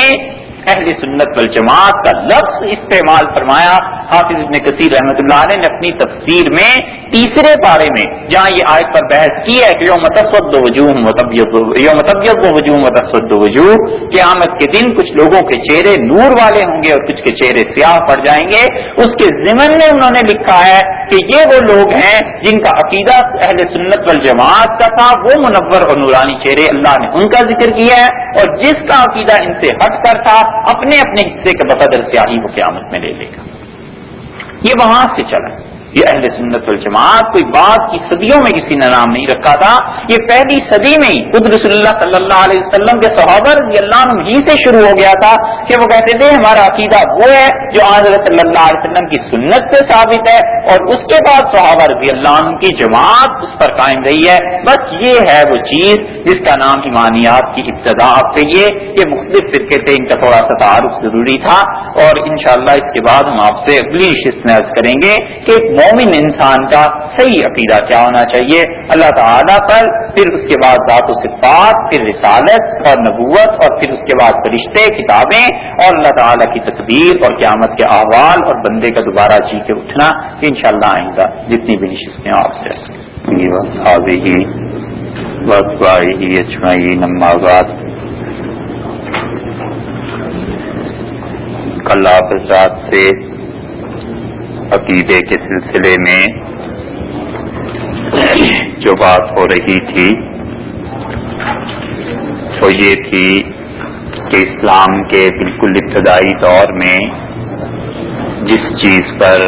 اہل سنت والجماعت کا لفظ استعمال فرمایا. حافظ ابن کثیر رحمۃ اللہ علیہ نے اپنی تفسیر میں تیسرے پارے میں جہاں یہ آیت پر بحث کی ہے کہ یوم تسود وجوہ وجوہ وتسود وجوہ, قیامت کے دن کچھ لوگوں کے چہرے نور والے ہوں گے اور کچھ کے چہرے سیاہ پڑ جائیں گے. اس کے ضمن میں انہوں نے لکھا ہے کہ یہ وہ لوگ ہیں جن کا عقیدہ اہل سنت والجماعت کا تھا, وہ منور اور نورانی چہرے اللہ نے ان کا ذکر کیا ہے, اور جس کا عقیدہ ان سے ہٹ کر تھا اپنے اپنے حصے کے بقدر سیاہی وہ قیامت میں لے لے گا. یہ وہاں سے چلا. یہ اہل سنت والجماعت کوئی بات کی صدیوں میں کسی نے نام نہیں رکھا تھا. یہ پہلی صدی میں ہی خود رسول اللہ صلی اللہ علیہ وسلم کے صحابہ رضی اللہ عنہ ہی سے شروع ہو گیا تھا کہ وہ کہتے تھے ہمارا عقیدہ وہ ہے جو حضرت صلی اللہ علیہ وسلم کی سنت سے ثابت ہے, اور اس کے بعد صحابہ رضی اللہ عنہ کی جماعت اس پر قائم رہی ہے. بس یہ ہے وہ چیز جس کا نام ایمانیات کی ابتدا. آپ کہیے کہ مختلف فرقے تھے, ان کا تھوڑا سا تعارف ضروری تھا, اور انشاءاللہ اس کے بعد ہم آپ سے اگلی نشست میں عرض کریں گے کہ مومن انسان کا صحیح عقیدہ کیا ہونا چاہیے اللہ تعالیٰ پر، پھر اس کے بعد ذات و صفات، پھر رسالت اور نبوت، اور پھر اس کے بعد فرشتے، کتابیں، اور اللہ تعالیٰ کی تقدیر اور قیامت کے احوال اور بندے کا دوبارہ جی کے اٹھنا. انشاءاللہ آئندہ جتنی بھی نشستیں آپ سے اجمعین. اما بعد، کل آپ حضرات سے عقیدے کے سلسلے میں جو بات ہو رہی تھی وہ یہ تھی کہ اسلام کے بالکل ابتدائی دور میں جس چیز پر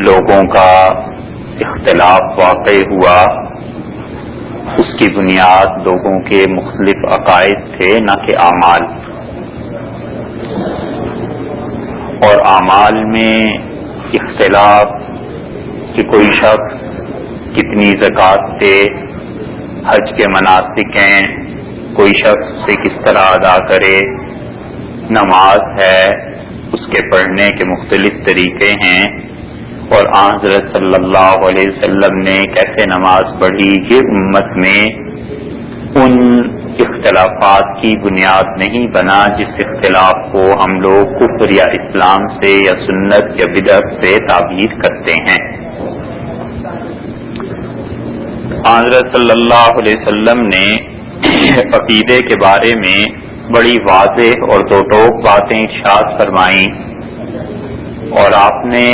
لوگوں کا اختلاف واقع ہوا اس کی بنیاد لوگوں کے مختلف عقائد تھے، نہ کہ اعمال. اور اعمال میں اختلاف کہ کوئی شخص کتنی زکوٰۃ دے، حج کے مناسک ہیں، کوئی شخص اسے کس طرح ادا کرے، نماز ہے اس کے پڑھنے کے مختلف طریقے ہیں، اور حضرت صلی اللہ علیہ وسلم نے کیسے نماز پڑھی، یہ امت میں ان اختلافات کی بنیاد نہیں بنا جس اختلاف کو ہم لوگ کفر یا اسلام سے یا سنت یا بدعت سے تعبیر کرتے ہیں. حضرت صلی اللہ علیہ وسلم نے عقیدے کے بارے میں بڑی واضح اور دو ٹوک باتیں ارشاد فرمائیں، اور آپ نے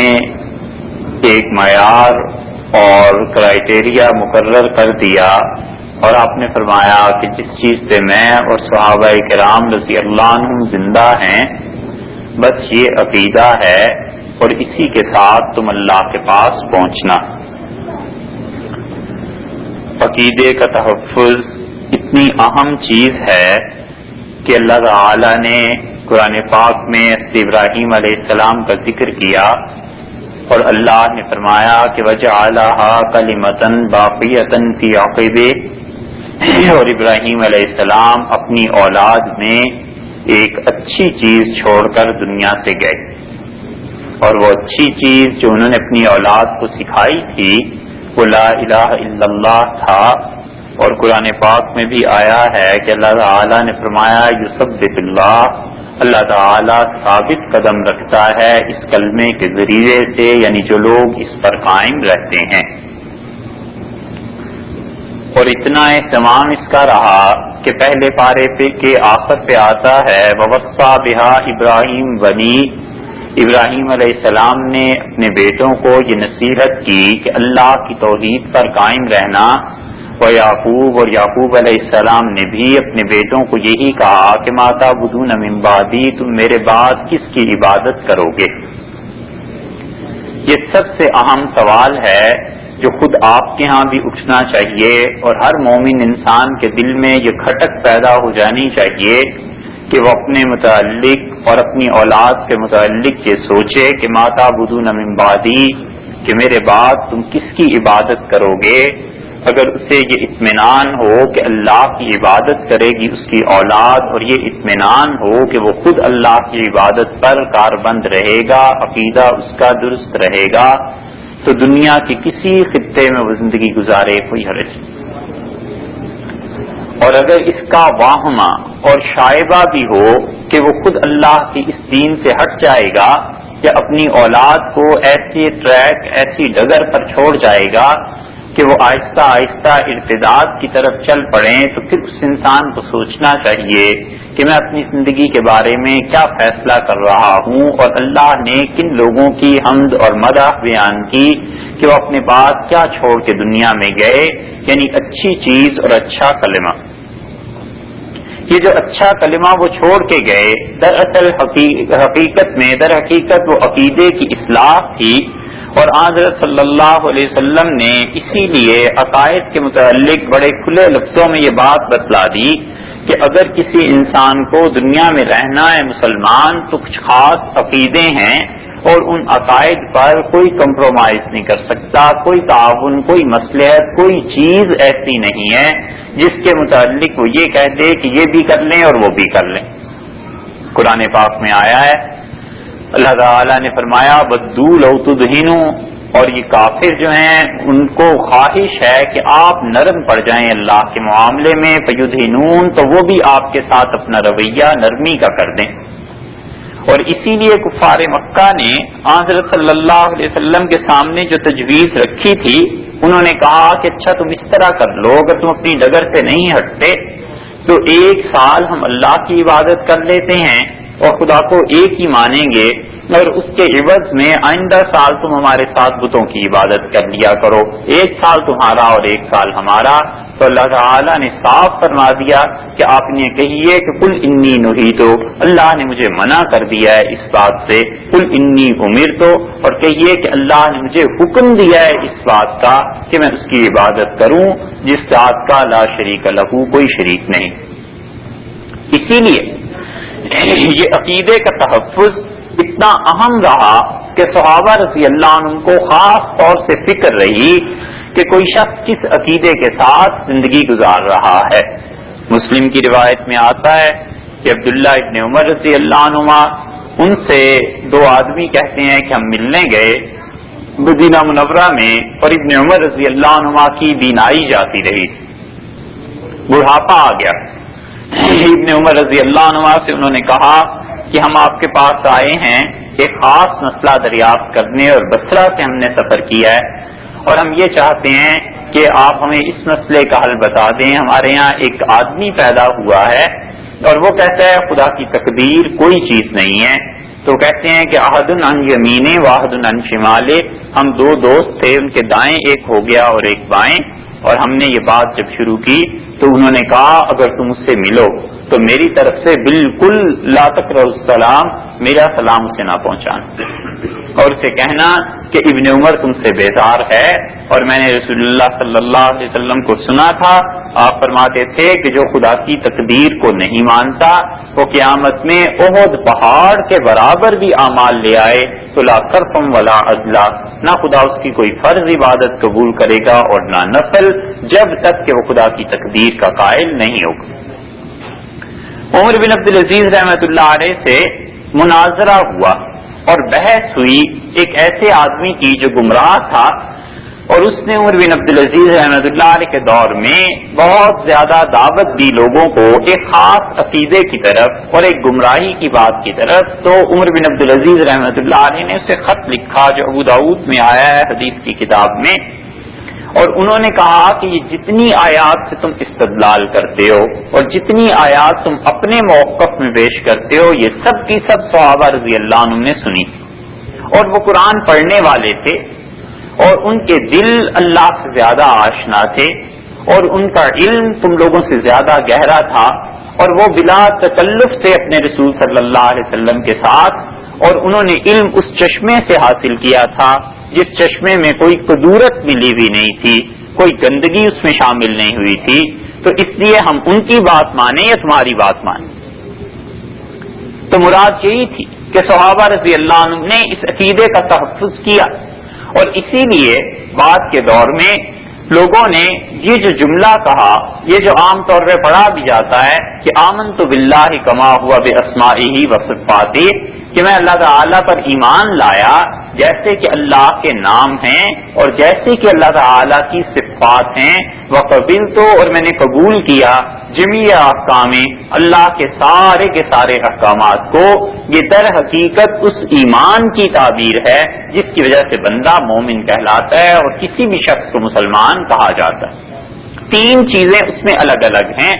ایک معیار اور کرائیٹیریا مقرر کر دیا، اور آپ نے فرمایا کہ جس چیز پہ میں اور صحابہ کرام رضی اللہ عنہم زندہ ہیں بس یہ عقیدہ ہے، اور اسی کے ساتھ تم اللہ کے پاس پہنچنا. عقیدے کا تحفظ اتنی اہم چیز ہے کہ اللہ تعالی نے قرآن پاک میں حضرت ابراہیم علیہ السلام کا ذکر کیا، اور اللہ نے فرمایا کہ وَجَعَلَهَا كَلِمَةً بَاقِيَةً فِي عَقِبِهِ، اور ابراہیم علیہ السلام اپنی اولاد میں ایک اچھی چیز چھوڑ کر دنیا سے گئے، اور وہ اچھی چیز جو انہوں نے اپنی اولاد کو سکھائی تھی وہ لا الہ الا اللہ تھا. اور قرآن پاک میں بھی آیا ہے کہ اللہ تعالی نے فرمایا یثبت اللہ تعالی ثابت قدم رکھتا ہے اس کلمے کے ذریعے سے، یعنی جو لوگ اس پر قائم رہتے ہیں. اور اتنا اہتمام اس کا رہا کہ پہلے پارے پہ کے آخر پہ آتا ہے وَوَصَّى بِهَا ابراہیم بنی، ابراہیم علیہ السلام نے اپنے بیٹوں کو یہ نصیحت کی کہ اللہ کی توحید پر قائم رہنا. وَيَعْقُوبَ، اور یعقوب علیہ السلام نے بھی اپنے بیٹوں کو یہی کہا کہ مَا تَعْبُدُونَ مِن بَعْدِي، تم میرے بعد کس کی عبادت کرو گے. یہ سب سے اہم سوال ہے جو خود آپ کے ہاں بھی اٹھنا چاہیے، اور ہر مومن انسان کے دل میں یہ کھٹک پیدا ہو جانی چاہیے کہ وہ اپنے متعلق اور اپنی اولاد کے متعلق یہ سوچے کہ مَا تَعْبُدُونَ مِن بَعْدِي، کہ میرے بعد تم کس کی عبادت کرو گے. اگر اسے یہ اطمینان ہو کہ اللہ کی عبادت کرے گی اس کی اولاد، اور یہ اطمینان ہو کہ وہ خود اللہ کی عبادت پر کاربند رہے گا، عقیدہ اس کا درست رہے گا، تو دنیا کے کسی خطے میں وہ زندگی گزارے کوئی حرج نہیں. اور اگر اس کا واہمہ اور شائبہ بھی ہو کہ وہ خود اللہ کی اس دین سے ہٹ جائے گا یا اپنی اولاد کو ایسی ٹریک، ایسی ڈگر پر چھوڑ جائے گا کہ وہ آہستہ آہستہ ارتداد کی طرف چل پڑیں، تو پھر اس انسان کو سوچنا چاہیے کہ میں اپنی زندگی کے بارے میں کیا فیصلہ کر رہا ہوں، اور اللہ نے کن لوگوں کی حمد اور مدح بیان کی کہ وہ اپنے بعد کیا چھوڑ کے دنیا میں گئے، یعنی اچھی چیز اور اچھا کلمہ. یہ جو اچھا کلمہ وہ چھوڑ کے گئے دراصل در حقیقت وہ عقیدے کی اصلاح تھی. اور حضرت صلی اللہ علیہ وسلم نے اسی لیے عقائد کے متعلق بڑے کھلے لفظوں میں یہ بات بتلا دی کہ اگر کسی انسان کو دنیا میں رہنا ہے مسلمان تو کچھ خاص عقیدے ہیں، اور ان عقائد پر کوئی کمپرومائز نہیں کر سکتا، کوئی تعاون، کوئی مصلحت، کوئی چیز ایسی نہیں ہے جس کے متعلق وہ یہ کہہ دے کہ یہ بھی کر لیں اور وہ بھی کر لیں. قرآن پاک میں آیا ہے اللہ تعالیٰ نے فرمایا بدو لو تدہنو، اور یہ کافر جو ہیں ان کو خواہش ہے کہ آپ نرم پڑ جائیں اللہ کے معاملے میں، فیدہنون، تو وہ بھی آپ کے ساتھ اپنا رویہ نرمی کا کر دیں۔ اور اسی لیے کفار مکہ نے حضرت صلی اللہ علیہ وسلم کے سامنے جو تجویز رکھی تھی، انہوں نے کہا کہ اچھا تم اس طرح کر لو، اگر تم اپنی ڈگر سے نہیں ہٹتے تو 1 سال ہم اللہ کی عبادت کر لیتے ہیں اور خدا کو ایک ہی مانیں گے، اور اس کے عوض میں آئندہ سال تم ہمارے ساتھ بتوں کی عبادت کر لیا کرو، 1 سال تمہارا اور 1 سال ہمارا۔ تو اللہ تعالیٰ نے صاف فرما دیا کہ آپ نے کہیے کہ قل انی نہیتو، اللہ نے مجھے منع کر دیا ہے اس بات سے، قل انی امرتو، اور کہیے کہ اللہ نے مجھے حکم دیا ہے اس بات کا کہ میں اس کی عبادت کروں جس ذات کا لا شریک لہو، کوئی شریک نہیں۔ اسی لیے یہ عقیدے کا تحفظ اتنا اہم رہا کہ صحابہ رضی اللہ عنہ کو خاص طور سے فکر رہی کہ کوئی شخص کس عقیدے کے ساتھ زندگی گزار رہا ہے۔ مسلم کی روایت میں آتا ہے کہ عبداللہ ابن عمر رضی اللہ عنہما، ان سے 2 آدمی کہتے ہیں کہ ہم ملنے گئے مدینہ منورہ میں، اور ابن عمر رضی اللہ عنہما کی بینائی جاتی رہی، بڑھاپا آ گیا۔ ابن عمر رضی اللہ عنہما سے انہوں نے کہا کہ ہم آپ کے پاس آئے ہیں ایک خاص مسئلہ دریافت کرنے، اور بصرہ سے ہم نے سفر کیا ہے، اور ہم یہ چاہتے ہیں کہ آپ ہمیں اس مسئلے کا حل بتا دیں۔ ہمارے یہاں ایک آدمی پیدا ہوا ہے اور وہ کہتا ہے خدا کی تقدیر کوئی چیز نہیں ہے، تو کہتے ہیں کہ احد عن یمینے واحد عن شمالے، ہم 2 دوست تھے، ان کے دائیں ایک ہو گیا اور ایک بائیں، اور ہم نے یہ بات جب شروع کی تو انہوں نے کہا اگر تم اس سے ملو تو میری طرف سے بالکل لا تقرؤ السلام، میرا سلام اسے نہ پہنچانا، اور اسے کہنا کہ ابن عمر تم سے بیزار ہے، اور میں نے رسول اللہ صلی اللہ علیہ وسلم کو سنا تھا، آپ فرماتے تھے کہ جو خدا کی تقدیر کو نہیں مانتا وہ قیامت میں احد پہاڑ کے برابر بھی اعمال لے آئے تو لا کرفم ولا عدلا، نہ خدا اس کی کوئی فرض عبادت قبول کرے گا اور نہ نفل، جب تک کہ وہ خدا کی تقدیر کا قائل نہیں ہوگا۔ عمر بن عبدالعزیز رحمۃ اللہ علیہ سے مناظرہ ہوا اور بحث ہوئی ایک ایسے آدمی کی جو گمراہ تھا، اور اس نے عمر بن عبدالعزیز رحمۃ اللہ علیہ کے دور میں بہت زیادہ دعوت دی لوگوں کو ایک خاص عقیدے کی طرف اور ایک گمراہی کی بات کی طرف۔ تو عمر بن عبدالعزیز رحمۃ اللہ علیہ نے اسے خط لکھا جو ابو داؤد میں آیا ہے حدیث کی کتاب میں، اور انہوں نے کہا کہ یہ جتنی آیات سے تم استدلال کرتے ہو اور جتنی آیات تم اپنے موقف میں پیش کرتے ہو، یہ سب کی سب صحابہ رضی اللہ عنہ نے سنی، اور وہ قرآن پڑھنے والے تھے اور ان کے دل اللہ سے زیادہ آشنا تھے، اور ان کا علم تم لوگوں سے زیادہ گہرا تھا، اور وہ بلا تکلف سے اپنے رسول صلی اللہ علیہ وسلم کے ساتھ، اور انہوں نے علم اس چشمے سے حاصل کیا تھا جس چشمے میں کوئی قدورت ملی ہوئی نہیں تھی، کوئی گندگی اس میں شامل نہیں ہوئی تھی، تو اس لیے ہم ان کی بات مانیں یا تمہاری بات مانیں۔ تو مراد یہی تھی کہ صحابہ رضی اللہ عنہ نے اس عقیدے کا تحفظ کیا، اور اسی لیے بعد کے دور میں لوگوں نے یہ جو جملہ کہا، یہ جو عام طور پہ پڑھا بھی جاتا ہے کہ آمنت باللہ کما ہوا باسمائہ وصفاتہ، کہ میں اللہ تعالیٰ پر ایمان لایا جیسے کہ اللہ کے نام ہیں اور جیسے کہ اللہ تعالیٰ کی صفات ہیں، وقبلت، اور میں نے قبول کیا جمیع احکام، اللہ کے سارے احکامات کو، یہ در حقیقت اس ایمان کی تعبیر ہے جس کی وجہ سے بندہ مومن کہلاتا ہے اور کسی بھی شخص کو مسلمان کہا جاتا ہے۔ 3 چیزیں اس میں الگ الگ ہیں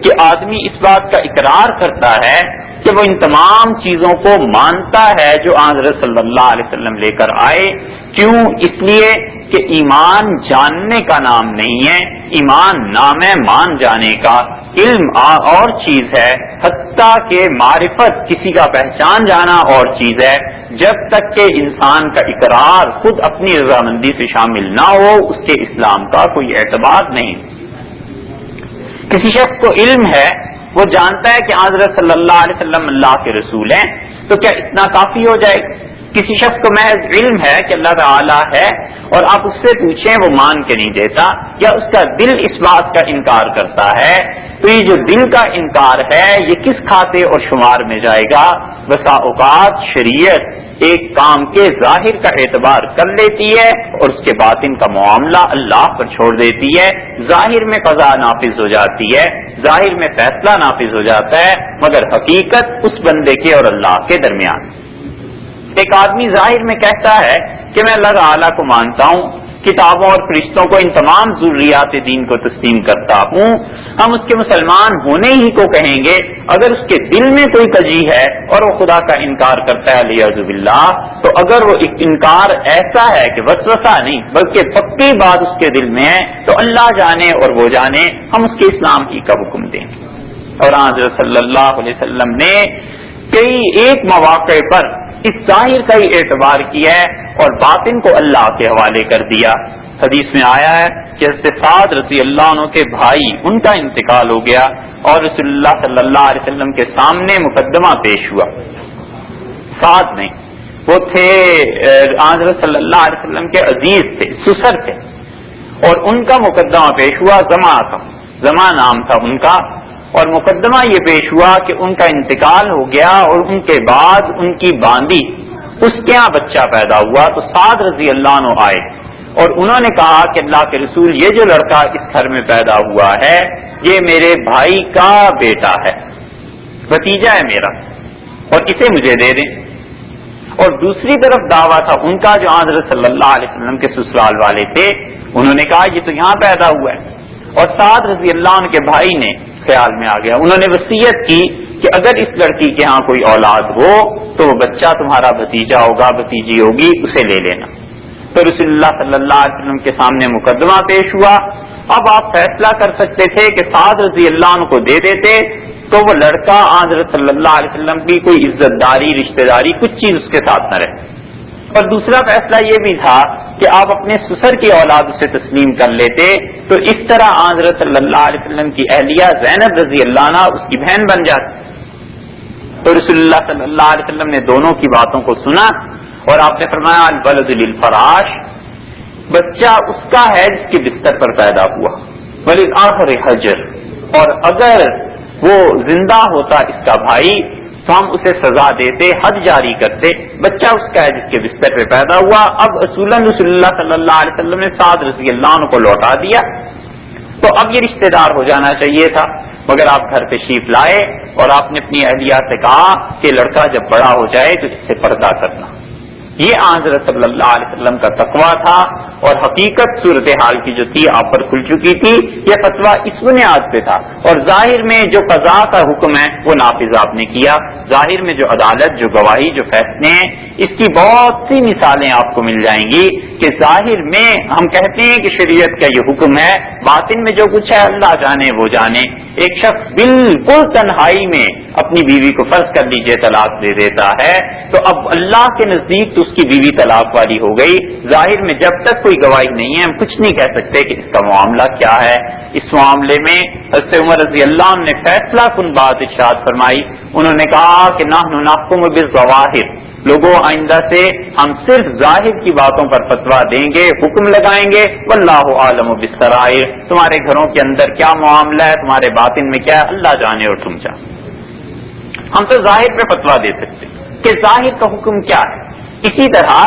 کہ آدمی اس بات کا اقرار کرتا ہے کہ وہ ان تمام چیزوں کو مانتا ہے جو حضرت صلی اللہ علیہ وسلم لے کر آئے۔ کیوں؟ اس لیے کہ ایمان جاننے کا نام نہیں ہے، ایمان نام ہے مان جانے کا۔ علم اور چیز ہے، حتیٰ کہ معرفت کسی کا پہچان جانا اور چیز ہے۔ جب تک کہ انسان کا اقرار خود اپنی رضامندی سے شامل نہ ہو، اس کے اسلام کا کوئی اعتبار نہیں۔ کسی شخص کو علم ہے، وہ جانتا ہے کہ حضرت صلی اللہ علیہ وسلم اللہ کے رسول ہیں، تو کیا اتنا کافی ہو جائے؟ کسی شخص کو محض علم ہے کہ اللہ تعالیٰ ہے اور آپ اس سے پوچھیں وہ مان کے نہیں دیتا یا اس کا دل اس بات کا انکار کرتا ہے، تو یہ جو دل کا انکار ہے یہ کس کھاتے اور شمار میں جائے گا؟ بسا اوقات شریعت ایک کام کے ظاہر کا اعتبار کر لیتی ہے اور اس کے باطن کا معاملہ اللہ پر چھوڑ دیتی ہے، ظاہر میں قضا نافذ ہو جاتی ہے، ظاہر میں فیصلہ نافذ ہو جاتا ہے، مگر حقیقت اس بندے کے اور اللہ کے درمیان۔ ایک آدمی ظاہر میں کہتا ہے کہ میں اللہ تعالیٰ کو مانتا ہوں، کتابوں اور فرشتوں کو، ان تمام ضروریات دین کو تسلیم کرتا ہوں، ہم اس کے مسلمان ہونے ہی کو کہیں گے، اگر اس کے دل میں کوئی کجی ہے اور وہ خدا کا انکار کرتا ہے علیہ باللہ، تو اگر وہ انکار ایسا ہے کہ وسوسہ نہیں بلکہ پکی بات اس کے دل میں ہے، تو اللہ جانے اور وہ جانے ہم اس کے اسلام کی کا حکم دیں گے۔ اور حضرت صلی اللہ علیہ وسلم نے کئی ایک مواقع پر اس ظاہر کا ہی اعتبار کیا ہے اور باطن کو اللہ کے حوالے کر دیا۔ حدیث میں آیا ہے کہ حضرت سعد رضی اللہ عنہ کے بھائی ان کا انتقال ہو گیا اور رسول اللہ صلی اللہ علیہ وسلم کے سامنے مقدمہ پیش ہوا۔ سعد نہیں، وہ تھے حضرت صلی اللہ علیہ وسلم کے عزیز تھے، سسر تھے، اور ان کا مقدمہ پیش ہوا، زما نام تھا ان کا، اور مقدمہ یہ پیش ہوا کہ ان کا انتقال ہو گیا اور ان کے بعد ان کی باندی اس کے یہاں بچہ پیدا ہوا، تو سعد رضی اللہ عنہ آئے اور انہوں نے کہا کہ اللہ کے رسول، یہ جو لڑکا اس گھر میں پیدا ہوا ہے یہ میرے بھائی کا بیٹا ہے، بھتیجا ہے میرا، اور اسے مجھے دے دیں۔ اور دوسری طرف دعویٰ تھا ان کا جو حضرت صلی اللہ علیہ وسلم کے سسرال والے تھے، انہوں نے کہا یہ تو یہاں پیدا ہوا ہے، اور سعد رضی اللہ عنہ کے بھائی نے خیال میں آ گیا، انہوں نے وصیت کی کہ اگر اس لڑکی کے ہاں کوئی اولاد ہو تو وہ بچہ تمہارا بھتیجا ہوگا، بھتیجی ہوگی، اسے لے لینا۔ تو رسول اللہ صلی اللہ علیہ وسلم کے سامنے مقدمہ پیش ہوا۔ اب آپ فیصلہ کر سکتے تھے کہ سعد رضی اللہ عنہ کو دے دیتے تو وہ لڑکا حضرت صلی اللہ علیہ وسلم کی کوئی عزت داری، رشتہ داری، کچھ چیز اس کے ساتھ نہ رہے، اور دوسرا فیصلہ یہ بھی تھا کہ آپ اپنے سسر کی اولاد اسے تسلیم کر لیتے تو اس طرح حضرت صلی اللہ علیہ وسلم کی اہلیہ زینب رضی اللہ عنہ اس کی بہن بن جاتی۔ تو رسول اللہ صلی اللہ علیہ وسلم نے دونوں کی باتوں کو سنا اور آپ نے فرمایا الولد للفراش، بچہ اس کا ہے جس کے بستر پر پیدا ہوا، وللآخر حجر، اور اگر وہ زندہ ہوتا اس کا بھائی تو ہم اسے سزا دیتے، حد جاری کرتے، بچہ اس کا ہے جس کے بستر پہ پیدا ہوا۔ اب اصولاً رسول اللہ صلی اللہ علیہ وسلم نے سعد رضی اللہ عنہ کو لوٹا دیا تو اب یہ رشتہ دار ہو جانا چاہیے تھا، مگر آپ گھر تشریف لائے اور آپ نے اپنی اہلیہ سے کہا کہ لڑکا جب بڑا ہو جائے تو اس سے پردہ کرنا۔ یہ حضرت صلی اللہ علیہ وسلم کا تقویٰ تھا، اور حقیقت صورتحال کی جو تھی آپ پر کھل چکی تھی، یہ فتویٰ اس بنیاد پہ تھا، اور ظاہر میں جو قضاء کا حکم ہے وہ نافذ آپ نے کیا، ظاہر میں جو عدالت، جو گواہی، جو فیصلے ہیں، اس کی بہت سی مثالیں آپ کو مل جائیں گی کہ ظاہر میں ہم کہتے ہیں کہ شریعت کا یہ حکم ہے، باطن میں جو کچھ ہے اللہ جانے وہ جانے۔ ایک شخص بالکل تنہائی میں اپنی بیوی کو فرض کر لیجیے طلاق دے دیتا ہے تو اب اللہ کے نزدیک تو اس کی بیوی طلاق والی ہو گئی، ظاہر میں جب تک کوئی گواہی نہیں ہے ہم کچھ نہیں کہہ سکتے کہ اس کا معاملہ کیا ہے۔ اس معاملے میں حضرت عمر رضی اللہ عنہ نے فیصلہ کن بات ارشاد فرمائی، انہوں نے کہا کہ نحن نحکم بالظواہر، لوگوں آئندہ سے ہم صرف ظاہر کی باتوں پر فتویٰ دیں گے، حکم لگائیں گے، واللہ عالم بالسرائر، تمہارے گھروں کے اندر کیا معاملہ ہے، تمہارے باطن میں کیا ہے، اللہ جانے اور تم جانے۔ ہم تو ظاہر پہ فتویٰ دے سکتے کہ ظاہر کا حکم کیا ہے۔ اسی طرح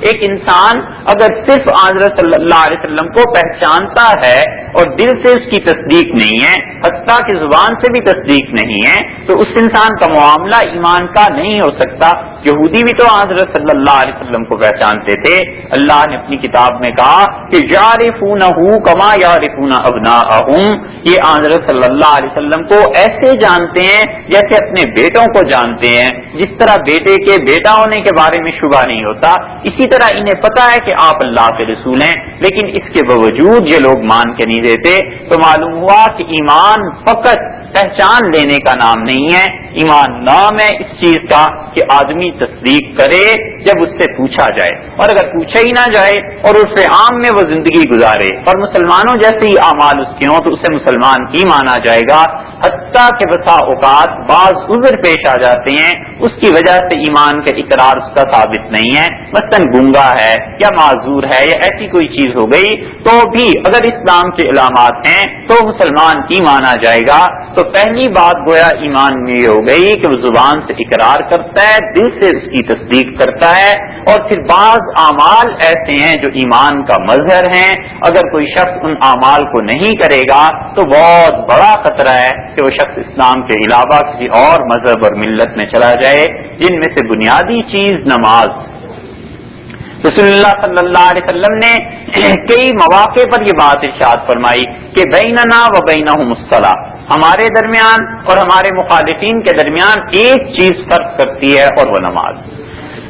ایک انسان اگر صرف حضرت صلی اللہ علیہ وسلم کو پہچانتا ہے اور دل سے اس کی تصدیق نہیں ہے، حتیٰ کہ زبان سے بھی تصدیق نہیں ہے، تو اس انسان کا معاملہ ایمان کا نہیں ہو سکتا۔ یہودی بھی تو حضرت صلی اللہ علیہ وسلم کو پہچانتے تھے، اللہ نے اپنی کتاب میں کہا کہ یعرفونہ کما یعرفون ابناءہم، یہ حضرت صلی اللہ علیہ وسلم کو ایسے جانتے ہیں جیسے اپنے بیٹوں کو جانتے ہیں، جس طرح بیٹے کے بیٹا ہونے کے بارے میں شبہ نہیں ہوتا، اسی طرح انہیں پتا ہے کہ آپ اللہ کے رسول ہیں، لیکن اس کے باوجود یہ لوگ مان کے نہیں نہیں دیتے، تو معلوم ہوا کہ ایمان فقط پہچان لینے کا نام نہیں ہے، ایمان نام ہے اس چیز کا کہ آدمی تصدیق کرے جب اس سے پوچھا جائے، اور اگر پوچھا ہی نہ جائے اور اس عام میں وہ زندگی گزارے اور مسلمانوں جیسے ہی اعمال اس کے ہوں تو اسے مسلمان ہی مانا جائے گا، حتیٰ کہ بسا اوقات بعض عذر پیش آ جاتے ہیں اس کی وجہ سے ایمان کا اقرار اس کا ثابت نہیں ہے، مثلاً گنگا ہے یا معذور ہے یا ایسی کوئی چیز ہو گئی، تو بھی اگر اسلام کے علامات ہیں تو مسلمان ہی مانا جائے گا۔ تو پہلی بات گویا ایمان میں یہ ہو گئی کہ وہ زبان سے اقرار کرتا ہے، دل سے اس کی تصدیق کرتا ہے، اور پھر بعض اعمال ایسے ہیں جو ایمان کا مظہر ہیں، اگر کوئی شخص ان اعمال کو نہیں کرے گا تو بہت بڑا خطرہ ہے کہ وہ شخص اسلام کے علاوہ کسی اور مذہب اور ملت میں چلا جائے، جن میں سے بنیادی چیز نماز۔ رسول اللہ صلی اللہ علیہ وسلم نے کئی مواقع پر یہ بات ارشاد فرمائی کہ بیننا و بینہم الصلاۃ، ہمارے درمیان اور ہمارے مخالفین کے درمیان ایک چیز فرق کرتی ہے اور وہ نماز۔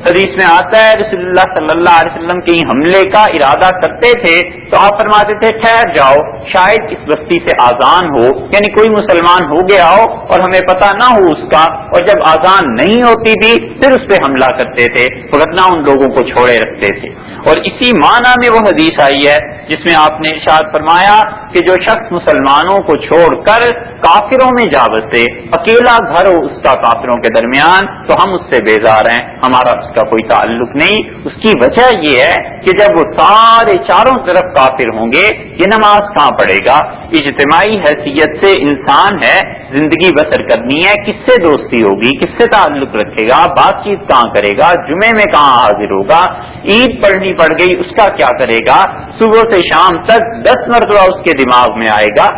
حدیث میں آتا ہے رسول اللہ صلی اللہ علیہ وسلم کہیں حملے کا ارادہ کرتے تھے تو آپ فرماتے تھے ٹھہر جاؤ، شاید اس بستی سے آذان ہو، یعنی کوئی مسلمان ہو گیا ہو اور ہمیں پتہ نہ ہو اس کا، اور جب آذان نہیں ہوتی تھی پھر اس پہ حملہ کرتے تھے، ورنہ ان لوگوں کو چھوڑے رکھتے تھے۔ اور اسی معنی میں وہ حدیث آئی ہے جس میں آپ نے ارشاد فرمایا کہ جو شخص مسلمانوں کو چھوڑ کر کافروں میں جا بسے، اکیلا گھر ہو اس کا کافروں کے درمیان، تو ہم اس سے بیزار ہیں، ہمارا اس کا کوئی تعلق نہیں۔ اس کی وجہ یہ ہے کہ جب وہ سارے چاروں طرف کافر ہوں گے یہ نماز کہاں پڑھے گا؟ اجتماعی حیثیت سے انسان ہے، زندگی بسر کرنی ہے، کس سے دوستی ہوگی، کس سے تعلق رکھے گا، بات چیت کہاں کرے گا، جمعے میں کہاں حاضر ہوگا، عید پڑھنی پڑ گئی اس کا کیا کرے گا، صبح سے شام تک 10 مرتبہ اس کے دماغ میں آئے گا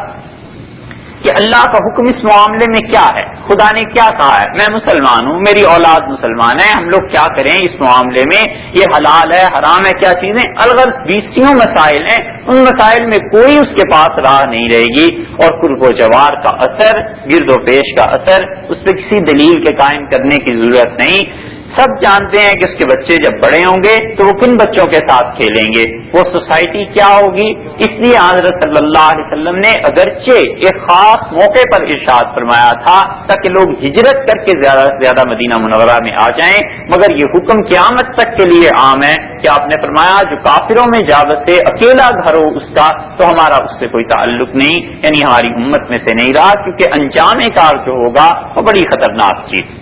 کہ اللہ کا حکم اس معاملے میں کیا ہے، خدا نے کیا کہا ہے، میں مسلمان ہوں، میری اولاد مسلمان ہے، ہم لوگ کیا کریں اس معاملے میں، یہ حلال ہے حرام ہے، کیا چیزیں، الغرض 20 مسائل ہیں، ان مسائل میں کوئی اس کے پاس راہ نہیں رہے گی، اور قرب و جوار کا اثر، گرد و پیش کا اثر، اس پہ کسی دلیل کے قائم کرنے کی ضرورت نہیں۔ سب جانتے ہیں کہ اس کے بچے جب بڑے ہوں گے تو وہ کن بچوں کے ساتھ کھیلیں گے، وہ سوسائٹی کیا ہوگی، اس لیے حضرت صلی اللہ علیہ وسلم نے اگرچہ ایک خاص موقع پر ارشاد فرمایا تھا تاکہ لوگ ہجرت کر کے زیادہ سے زیادہ مدینہ منورہ میں آ جائیں، مگر یہ حکم قیامت تک کے لیے عام ہے کہ آپ نے فرمایا جو کافروں میں جا بسے، اکیلا گھر ہو اس کا، تو ہمارا اس سے کوئی تعلق نہیں، یعنی ہماری امت میں سے نہیں رہا، کیونکہ انجام کار جو ہوگا وہ بڑی خطرناک چیز۔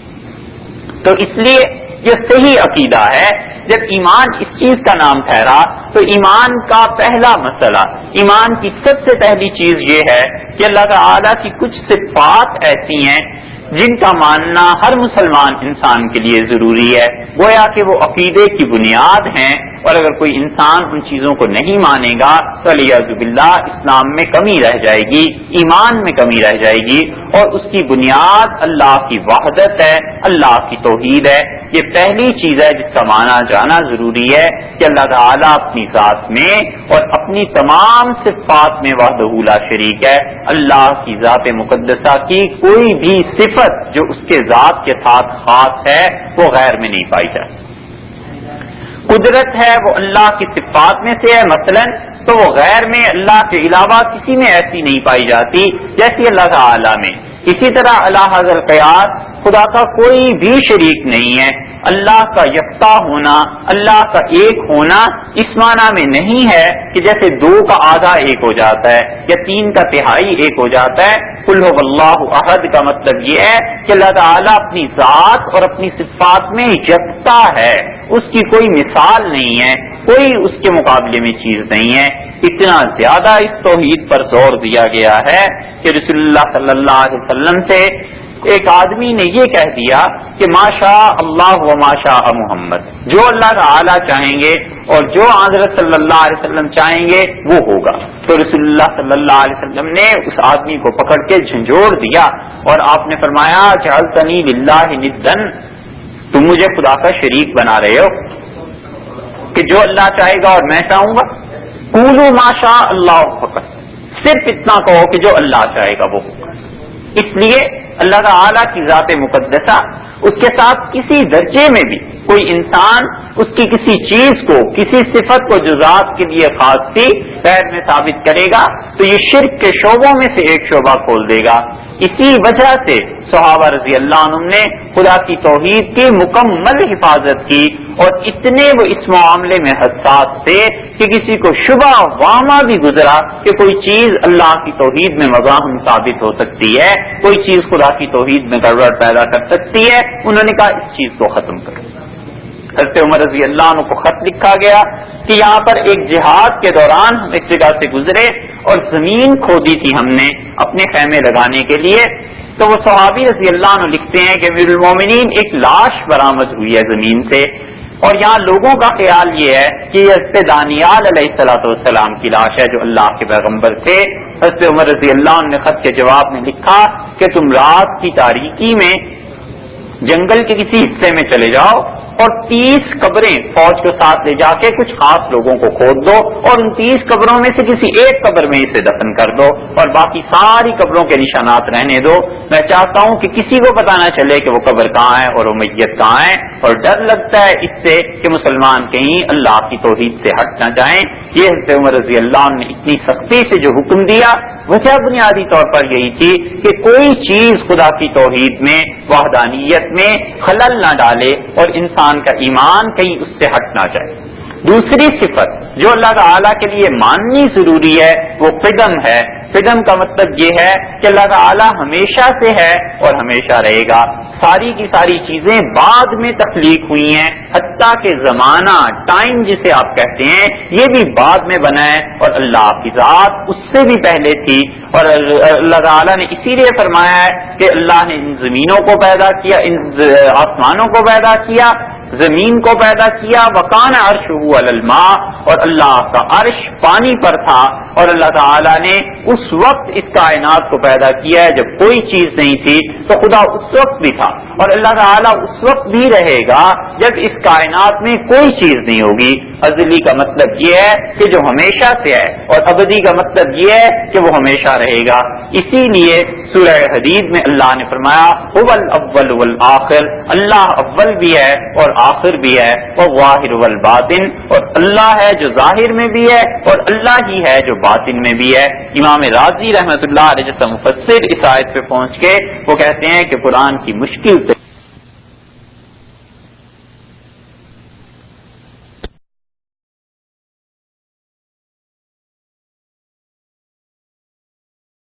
تو اس لیے یہ صحیح عقیدہ ہے، جب ایمان اس چیز کا نام ٹھہرا تو ایمان کا پہلا مسئلہ، ایمان کی سب سے پہلی چیز یہ ہے کہ اللہ تعالیٰ کی کچھ صفات ایسی ہیں جن کا ماننا ہر مسلمان انسان کے لیے ضروری ہے، گویا کہ وہ عقیدے کی بنیاد ہیں، اور اگر کوئی انسان ان چیزوں کو نہیں مانے گا تو والعیاذ باللہ اسلام میں کمی رہ جائے گی، ایمان میں کمی رہ جائے گی، اور اس کی بنیاد اللہ کی وحدت ہے، اللہ کی توحید ہے۔ یہ پہلی چیز ہے جس کا مانا جانا ضروری ہے کہ اللہ تعالیٰ اپنی ذات میں اور اپنی تمام صفات میں وحدہ لا شریک ہے، اللہ کی ذات مقدسہ کی کوئی بھی صفت جو اس کے ذات کے ساتھ خاص ہے وہ غیر میں نہیں پائی جاتی۔ قدرت ہے وہ اللہ کی صفات میں سے ہے مثلا، تو وہ غیر میں اللہ کے علاوہ کسی میں ایسی نہیں پائی جاتی جیسی اللہ تعالی میں۔ اسی طرح اللہ حضر قیاس، خدا کا کوئی بھی شریک نہیں ہے، اللہ کا یکتا ہونا، اللہ کا ایک ہونا اس معنی میں نہیں ہے کہ جیسے 2 کا آدھا ایک ہو جاتا ہے یا 3 کا تہائی ایک ہو جاتا ہے۔ قل هو اللہ احد کا مطلب یہ ہے کہ اللہ تعالیٰ اپنی ذات اور اپنی صفات میں یکتا ہے، اس کی کوئی مثال نہیں ہے، کوئی اس کے مقابلے میں چیز نہیں ہے۔ اتنا زیادہ اس توحید پر زور دیا گیا ہے کہ رسول اللہ صلی اللہ علیہ وسلم سے ایک آدمی نے یہ کہہ دیا کہ ماشاء اللہ و ماشاء محمد، جو اللہ تعالی چاہیں گے اور جو حضرت صلی اللہ علیہ وسلم چاہیں گے وہ ہوگا۔ تو رسول اللہ صلی اللہ علیہ وسلم نے اس آدمی کو پکڑ کے جھنجھوڑ دیا اور آپ نے فرمایا جعلتنی للہ ندن، تم مجھے خدا کا شریک بنا رہے ہو کہ جو اللہ چاہے گا اور میں چاہوں گا۔ قولوا ما شاء اللہ فقط، صرف اتنا کہو کہ جو اللہ چاہے گا وہ ہوگا۔ اس لیے اللہ تعالی کی ذات مقدسہ اس کے ساتھ کسی درجے میں بھی کوئی انسان اس کی کسی چیز کو، کسی صفت کو جو ذات کے لیے خاص تھی غیر میں ثابت کرے گا تو یہ شرک کے شعبوں میں سے ایک شعبہ کھول دے گا۔ اسی وجہ سے صحابہ رضی اللہ عنہم نے خدا کی توحید کی مکمل حفاظت کی، اور اتنے وہ اس معاملے میں حساس تھے کہ کسی کو شبہ واما بھی گزرا کہ کوئی چیز اللہ کی توحید میں مزاحم ثابت ہو سکتی ہے، کوئی چیز خدا کی توحید میں گڑبڑ پیدا کر سکتی ہے، انہوں نے کہا اس چیز کو ختم کرو۔ حضرت عمر رضی اللہ عنہ کو خط لکھا گیا کہ یہاں پر ایک جہاد کے دوران ہم ایک جگہ سے گزرے اور زمین کھودی تھی ہم نے اپنے خیمے لگانے کے لیے، تو وہ صحابی رضی اللہ عنہ لکھتے ہیں کہ امیر المومنین ایک لاش برآمد ہوئی ہے زمین سے، اور یہاں لوگوں کا خیال یہ ہے کہ یہ حضرت دانیال علیہ السلام کی لاش ہے جو اللہ کے پیغمبر تھے۔ حضرت عمر رضی اللہ عنہ نے خط کے جواب میں لکھا کہ تم رات کی تاریکی میں جنگل کے کسی حصے میں چلے جاؤ اور 30 قبریں فوج کے ساتھ لے جا کے کچھ خاص لوگوں کو کھود دو، اور ان 30 قبروں میں سے کسی ایک قبر میں اسے دفن کر دو، اور باقی ساری قبروں کے نشانات رہنے دو۔ میں چاہتا ہوں کہ کسی کو پتہ نہ چلے کہ وہ قبر کہاں ہے اور وہ میت کہاں ہے، اور ڈر لگتا ہے اس سے کہ مسلمان کہیں اللہ کی توحید سے ہٹ نہ جائیں۔ یہ حضرت عمر رضی اللہ عنہ نے اتنی سختی سے جو حکم دیا، وجہ بنیادی طور پر یہی تھی کہ کوئی چیز خدا کی توحید میں، وحدانیت میں خلل نہ ڈالے اور انسان کا ایمان کہیں اس سے ہٹ نہ جائے۔ دوسری صفت جو اللہ تعالیٰ کے لیے ماننی ضروری ہے وہ قدم ہے۔ قدم کا مطلب یہ ہے کہ اللہ تعالیٰ ہمیشہ سے ہے اور ہمیشہ رہے گا۔ ساری کی ساری چیزیں بعد میں تخلیق ہوئی ہیں، حتیٰ کہ زمانہ، ٹائم جسے آپ کہتے ہیں، یہ بھی بعد میں بنا ہے، اور اللہ کی ذات اس سے بھی پہلے تھی۔ اور اللہ تعالیٰ نے اسی لیے فرمایا ہے کہ اللہ نے ان زمینوں کو پیدا کیا، ان آسمانوں کو پیدا کیا، زمین کو پیدا کیا، وکان عرشہ علی الماء، اور اللہ کا عرش پانی پر تھا، اور اللہ تعالیٰ نے اس وقت اس کائنات کو پیدا کیا ہے جب کوئی چیز نہیں تھی، تو خدا اس وقت بھی تھا، اور اللہ تعالیٰ اس وقت بھی رہے گا جب اس کائنات میں کوئی چیز نہیں ہوگی۔ ازلی کا مطلب یہ ہے کہ جو ہمیشہ سے ہے، اور ابدی کا مطلب یہ ہے کہ وہ ہمیشہ رہے گا۔ اسی لیے سورہ حدید میں اللہ نے فرمایا هو الاول والآخر، اللہ اول بھی ہے اور آخر بھی ہے، والظاہر والباطن، اور اللہ ہے جو ظاہر میں بھی ہے اور اللہ ہی ہے جو باطن میں بھی ہے۔ امام رازی رحمۃ اللہ علیہ جیسا مفسر اس آیت پہ پہنچ کے وہ کہتے ہیں کہ قرآن کی مشکل سے